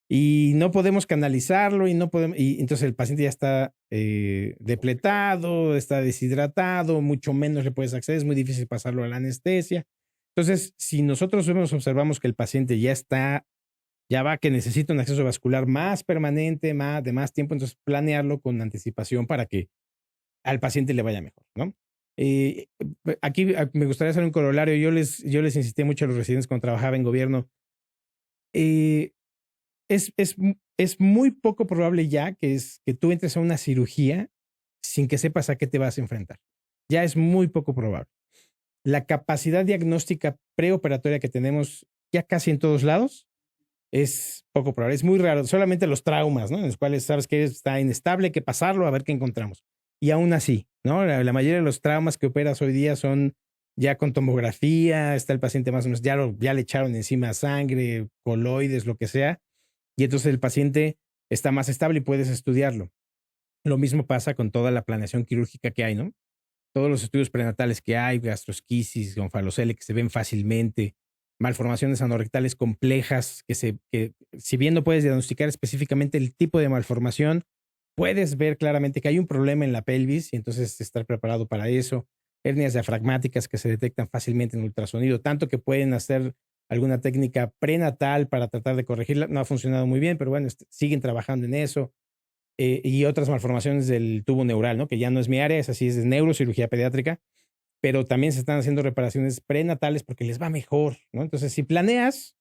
y no podemos canalizarlo y entonces el paciente ya está depletado, está deshidratado, mucho menos le puedes acceder, es muy difícil pasarlo a la anestesia. Entonces, si nosotros observamos que el paciente ya va que necesita un acceso vascular más permanente, de más tiempo, entonces planearlo con anticipación para que al paciente le vaya mejor, ¿no? Aquí me gustaría hacer un corolario. Yo les insistí mucho a los residentes cuando trabajaba en gobierno. Es muy poco probable ya que tú entres a una cirugía sin que sepas a qué te vas a enfrentar. Ya es muy poco probable. La capacidad diagnóstica preoperatoria que tenemos ya casi en todos lados es poco probable. Es muy raro. Solamente los traumas, ¿no? En los cuales sabes que está inestable, hay que pasarlo a ver qué encontramos. Y aún así, ¿no? La mayoría de los traumas que operas hoy día son ya con tomografía, está el paciente más o menos, ya le echaron encima sangre, coloides, lo que sea, y entonces el paciente está más estable y puedes estudiarlo. Lo mismo pasa con toda la planeación quirúrgica que hay, ¿no? Todos los estudios prenatales que hay, gastrosquisis, gonfalocele, que se ven fácilmente, malformaciones anorrectales complejas, que si bien no puedes diagnosticar específicamente el tipo de malformación, puedes ver claramente que hay un problema en la pelvis y entonces estar preparado para eso. Hernias diafragmáticas que se detectan fácilmente en ultrasonido, tanto que pueden hacer alguna técnica prenatal para tratar de corregirla. No ha funcionado muy bien, pero bueno, siguen trabajando en eso. Y otras malformaciones del tubo neural, ¿no? Que ya no es mi área, es así, es de neurocirugía pediátrica, pero también se están haciendo reparaciones prenatales porque les va mejor, ¿no? Entonces, si planeas,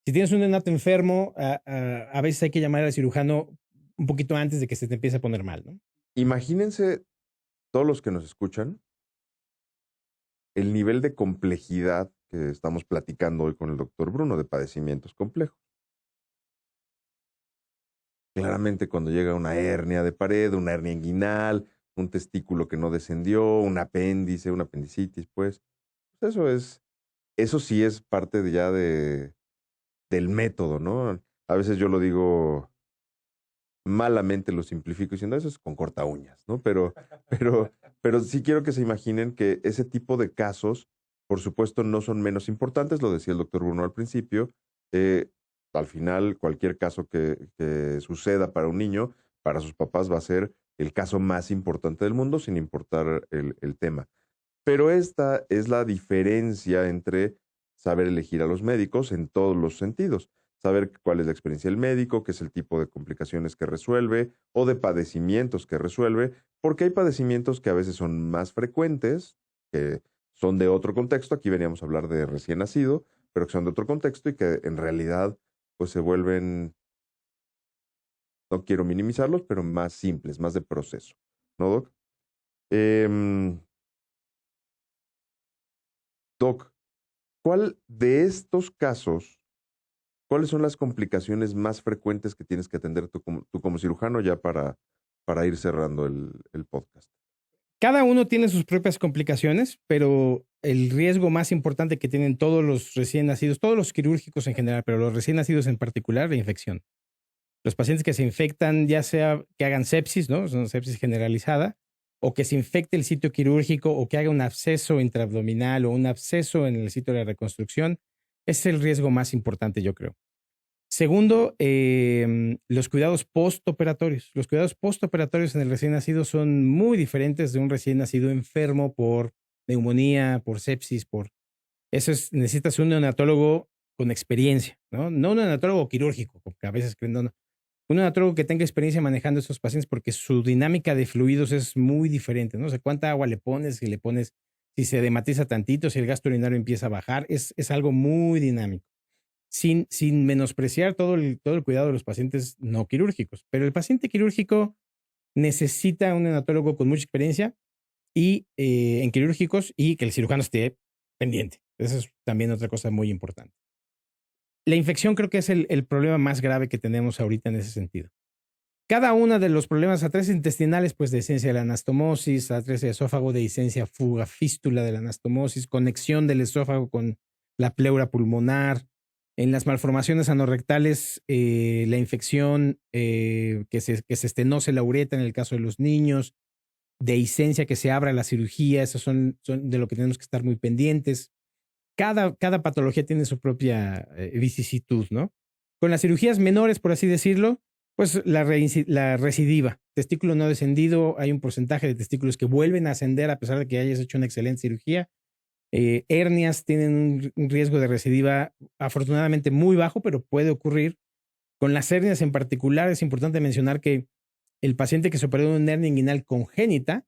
si tienes un neonato enfermo, a veces hay que llamar al cirujano un poquito antes de que se te empiece a poner mal, ¿no? Imagínense todos los que nos escuchan el nivel de complejidad que estamos platicando hoy con el doctor Bruno de padecimientos complejos. Claramente cuando llega una hernia de pared, una hernia inguinal, un testículo que no descendió, un apéndice, una apendicitis, pues eso sí es parte del método, ¿no? A veces yo lo digo malamente, lo simplifico diciendo eso es con corta uñas, ¿no? Pero pero sí quiero que se imaginen que ese tipo de casos, por supuesto, no son menos importantes, lo decía el doctor Bruno al principio. eh, Al final, cualquier caso que suceda para un niño, para sus papás va a ser el caso más importante del mundo, sin importar el tema. Pero esta es la diferencia entre saber elegir a los médicos en todos los sentidos. Saber cuál es la experiencia del médico, qué es el tipo de complicaciones que resuelve o de padecimientos que resuelve, porque hay padecimientos que a veces son más frecuentes, que son de otro contexto. Aquí veníamos a hablar de recién nacido, pero que son de otro contexto y que en realidad pues se vuelven, no quiero minimizarlos, pero más simples, más de proceso. ¿No, Doc? Em, Doc, ¿cuál de estos casos, cuáles son las complicaciones más frecuentes que tienes que atender tú como cirujano ya para ir cerrando el podcast? Cada uno tiene sus propias complicaciones, pero el riesgo más importante que tienen todos los recién nacidos, todos los quirúrgicos en general, pero los recién nacidos en particular, la infección. Los pacientes que se infectan, ya sea que hagan sepsis, ¿no? Es una sepsis generalizada, o que se infecte el sitio quirúrgico, o que haga un absceso intraabdominal o un absceso en el sitio de la reconstrucción, ese es el riesgo más importante, yo creo. Segundo, los cuidados postoperatorios. Los cuidados postoperatorios en el recién nacido son muy diferentes de un recién nacido enfermo por neumonía, por sepsis, necesitas un neonatólogo con experiencia, ¿no? No un neonatólogo quirúrgico, porque a veces creen, no, no. Un neonatólogo que tenga experiencia manejando estos pacientes porque su dinámica de fluidos es muy diferente, ¿no? O sea, cuánta agua le pones, si se edematiza tantito, si el gasto urinario empieza a bajar, es algo muy dinámico. Sin menospreciar todo el cuidado de los pacientes no quirúrgicos. Pero el paciente quirúrgico necesita un neonatólogo con mucha experiencia y en quirúrgicos y que el cirujano esté pendiente. Esa es también otra cosa muy importante. La infección creo que es el problema más grave que tenemos ahorita en ese sentido. Cada uno de los problemas atresia intestinales, pues de esencia de la anastomosis, atresia de esófago, de esencia fuga, fístula de la anastomosis, conexión del esófago con la pleura pulmonar. En las malformaciones anorrectales, la infección que se estenose la uretra en el caso de los niños, de esencia que se abra la cirugía, esos son de lo que tenemos que estar muy pendientes. Cada patología tiene su propia vicisitud, ¿no? Con las cirugías menores, por así decirlo, pues la recidiva, testículo no descendido, hay un porcentaje de testículos que vuelven a ascender a pesar de que hayas hecho una excelente cirugía. Hernias tienen un riesgo de recidiva afortunadamente muy bajo, pero puede ocurrir. Con las hernias en particular es importante mencionar que el paciente que se operó de una hernia inguinal congénita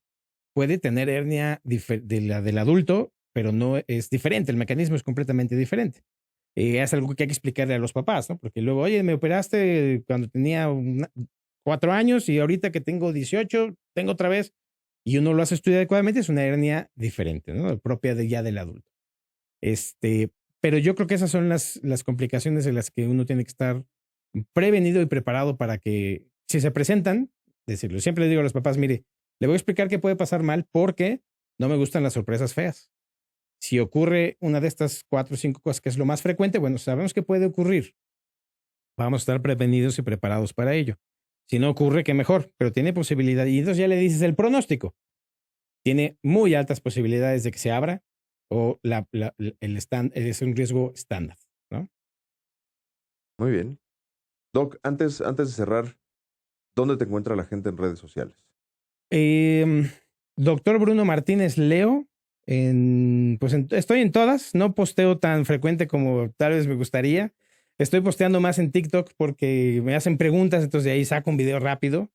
puede tener hernia de la del adulto, pero no es diferente, el mecanismo es completamente diferente. Es algo que hay que explicarle a los papás, ¿no? Porque luego, oye, me operaste cuando tenía 4 años y ahorita que tengo 18, tengo otra vez, y uno lo hace estudiar adecuadamente, es una hernia diferente, ¿no? Propia ya del adulto. Pero yo creo que esas son las complicaciones de las que uno tiene que estar prevenido y preparado para que, si se presentan, decirlo. Siempre le digo a los papás, mire, le voy a explicar qué puede pasar mal porque no me gustan las sorpresas feas. Si ocurre una de estas 4 o 5 cosas, que es lo más frecuente, bueno, sabemos que puede ocurrir. Vamos a estar prevenidos y preparados para ello. Si no ocurre, qué mejor, pero tiene posibilidad. Y entonces ya le dices el pronóstico. Tiene muy altas posibilidades de que se abra o es un riesgo estándar, ¿no? Muy bien. Doc, antes de cerrar, ¿dónde te encuentra la gente en redes sociales? Doctor Bruno Martínez Leo. Estoy en todas. No posteo tan frecuente como tal vez me gustaría. Estoy posteando más en TikTok porque me hacen preguntas, entonces de ahí saco un video rápido.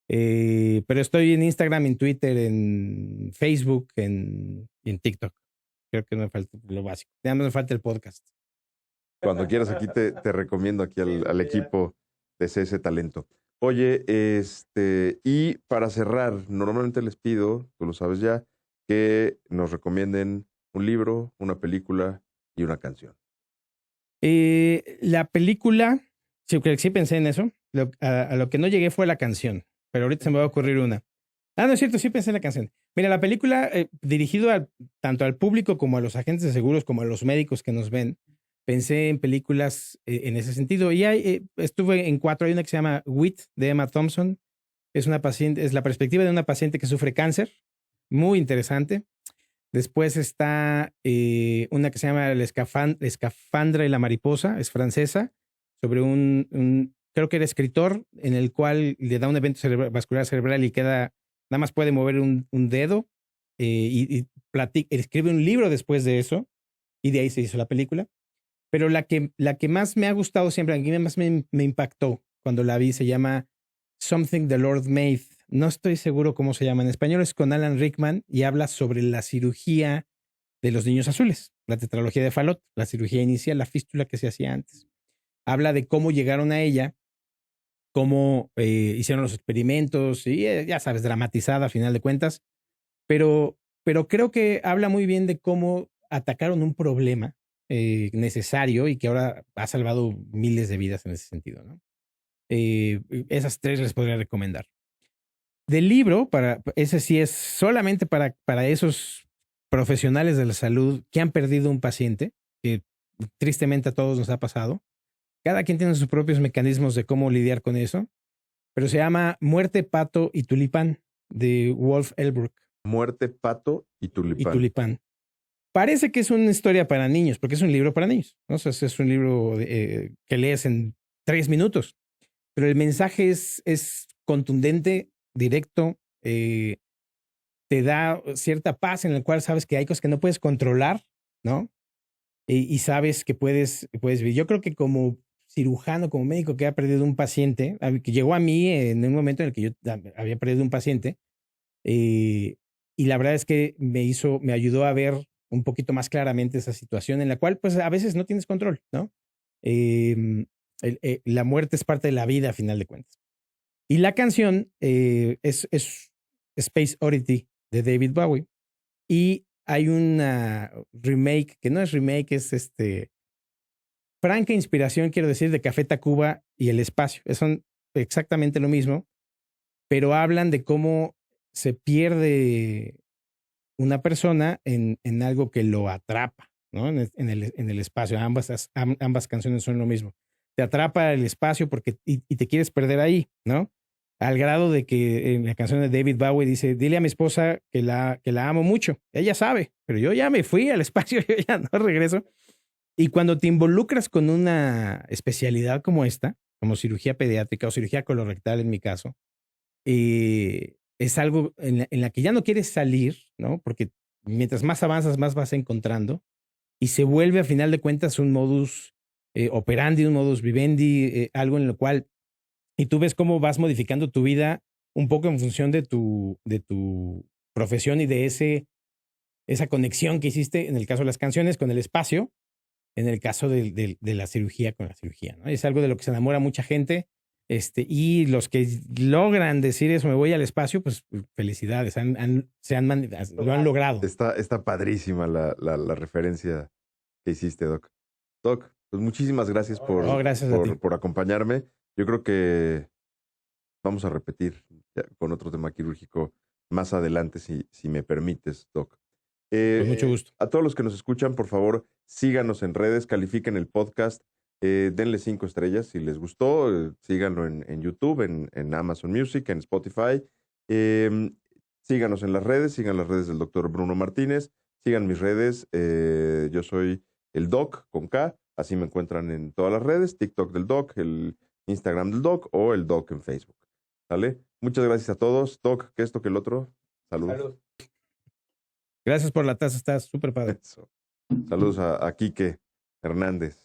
Pero estoy en Instagram, en Twitter, en Facebook, y en TikTok. Creo que no me falta lo básico. Ya me falta el podcast. Cuando quieras, aquí te recomiendo aquí al equipo de CS Talento. Oye, y para cerrar, normalmente les pido, tú lo sabes ya, que nos recomienden un libro, una película y una canción. La película, sí pensé en eso. A lo que no llegué fue la canción, pero ahorita se me va a ocurrir una. No es cierto, sí pensé en la canción. Mira, la película, dirigido tanto al público como a los agentes de seguros, como a los médicos que nos ven, pensé en películas en ese sentido. Y estuve en 4. Hay una que se llama Wit, de Emma Thompson. Es la perspectiva de una paciente que sufre cáncer muy interesante. Después está una que se llama La escafandra y la mariposa, es francesa, sobre creo que era escritor, en el cual le da un evento vascular cerebral y nada más puede mover un dedo y escribe un libro después de eso y de ahí se hizo la película. Pero la que más me ha gustado siempre, a mí más me impactó cuando la vi, se llama Something the Lord Made. No estoy seguro cómo se llama. En español es con Alan Rickman y habla sobre la cirugía de los niños azules, la tetralogía de Fallot, la cirugía inicial, la fístula que se hacía antes. Habla de cómo llegaron a ella, cómo hicieron los experimentos y ya sabes, dramatizada a final de cuentas. Pero creo que habla muy bien de cómo atacaron un problema necesario y que ahora ha salvado miles de vidas en ese sentido, ¿no? Esas tres les podría recomendar. Del libro, ese sí es solamente para esos profesionales de la salud que han perdido un paciente, que tristemente a todos nos ha pasado. Cada quien tiene sus propios mecanismos de cómo lidiar con eso, pero se llama Muerte, Pato y Tulipán, de Wolf Elbrook. Muerte, Pato y Tulipán. Parece que es una historia para niños, porque es un libro para niños, ¿no? O sea, es un libro que lees en 3 minutos, pero el mensaje es contundente, directo, te da cierta paz en la cual sabes que hay cosas que no puedes controlar, ¿no? Y sabes que puedes vivir. Yo creo que como cirujano, como médico que ha perdido un paciente, que llegó a mí en un momento en el que yo había perdido un paciente, y la verdad es que me ayudó a ver un poquito más claramente esa situación en la cual pues a veces no tienes control, ¿no? La muerte es parte de la vida a final de cuentas. Y la canción es Space Oddity de David Bowie. Y hay una remake, que no es remake, es franca inspiración, quiero decir, de Café Tacuba y el espacio. Son exactamente lo mismo, pero hablan de cómo se pierde una persona en algo que lo atrapa, ¿no? En el espacio. Ambas canciones son lo mismo. Te atrapa el espacio y te quieres perder ahí, ¿no? Al grado de que en la canción de David Bowie dice, dile a mi esposa que la amo mucho. Ella sabe, pero yo ya me fui al espacio, yo ya no regreso. Y cuando te involucras con una especialidad como esta, como cirugía pediátrica o cirugía colorectal en mi caso, es algo en la que ya no quieres salir, ¿no? Porque mientras más avanzas, más vas encontrando y se vuelve a final de cuentas un modus operandi, un modus vivendi, algo en lo cual, y tú ves cómo vas modificando tu vida un poco en función de tu profesión y de esa conexión que hiciste en el caso de las canciones con el espacio, en el caso de la cirugía con la cirugía, ¿no? Es algo de lo que se enamora mucha gente. Y los que logran decir eso, me voy al espacio, pues felicidades, lo han logrado. Está padrísima la referencia que hiciste, Doc. Doc, pues muchísimas gracias por acompañarme. Yo creo que vamos a repetir con otro tema quirúrgico más adelante, si me permites, Doc. Con mucho gusto. A todos los que nos escuchan, por favor, síganos en redes, califiquen el podcast. Denle 5 estrellas si les gustó, síganlo en YouTube, en Amazon Music, en Spotify. Síganos en las redes, sigan las redes del doctor Bruno Martínez, sigan mis redes, yo soy el Doc con K, así me encuentran en todas las redes, TikTok del Doc, el Instagram del Doc o el Doc en Facebook. ¿Sale? Muchas gracias a todos. Doc, que esto, que el otro. Saludos. Salud. Gracias por la taza, está súper padre. Saludos a Quique Hernández.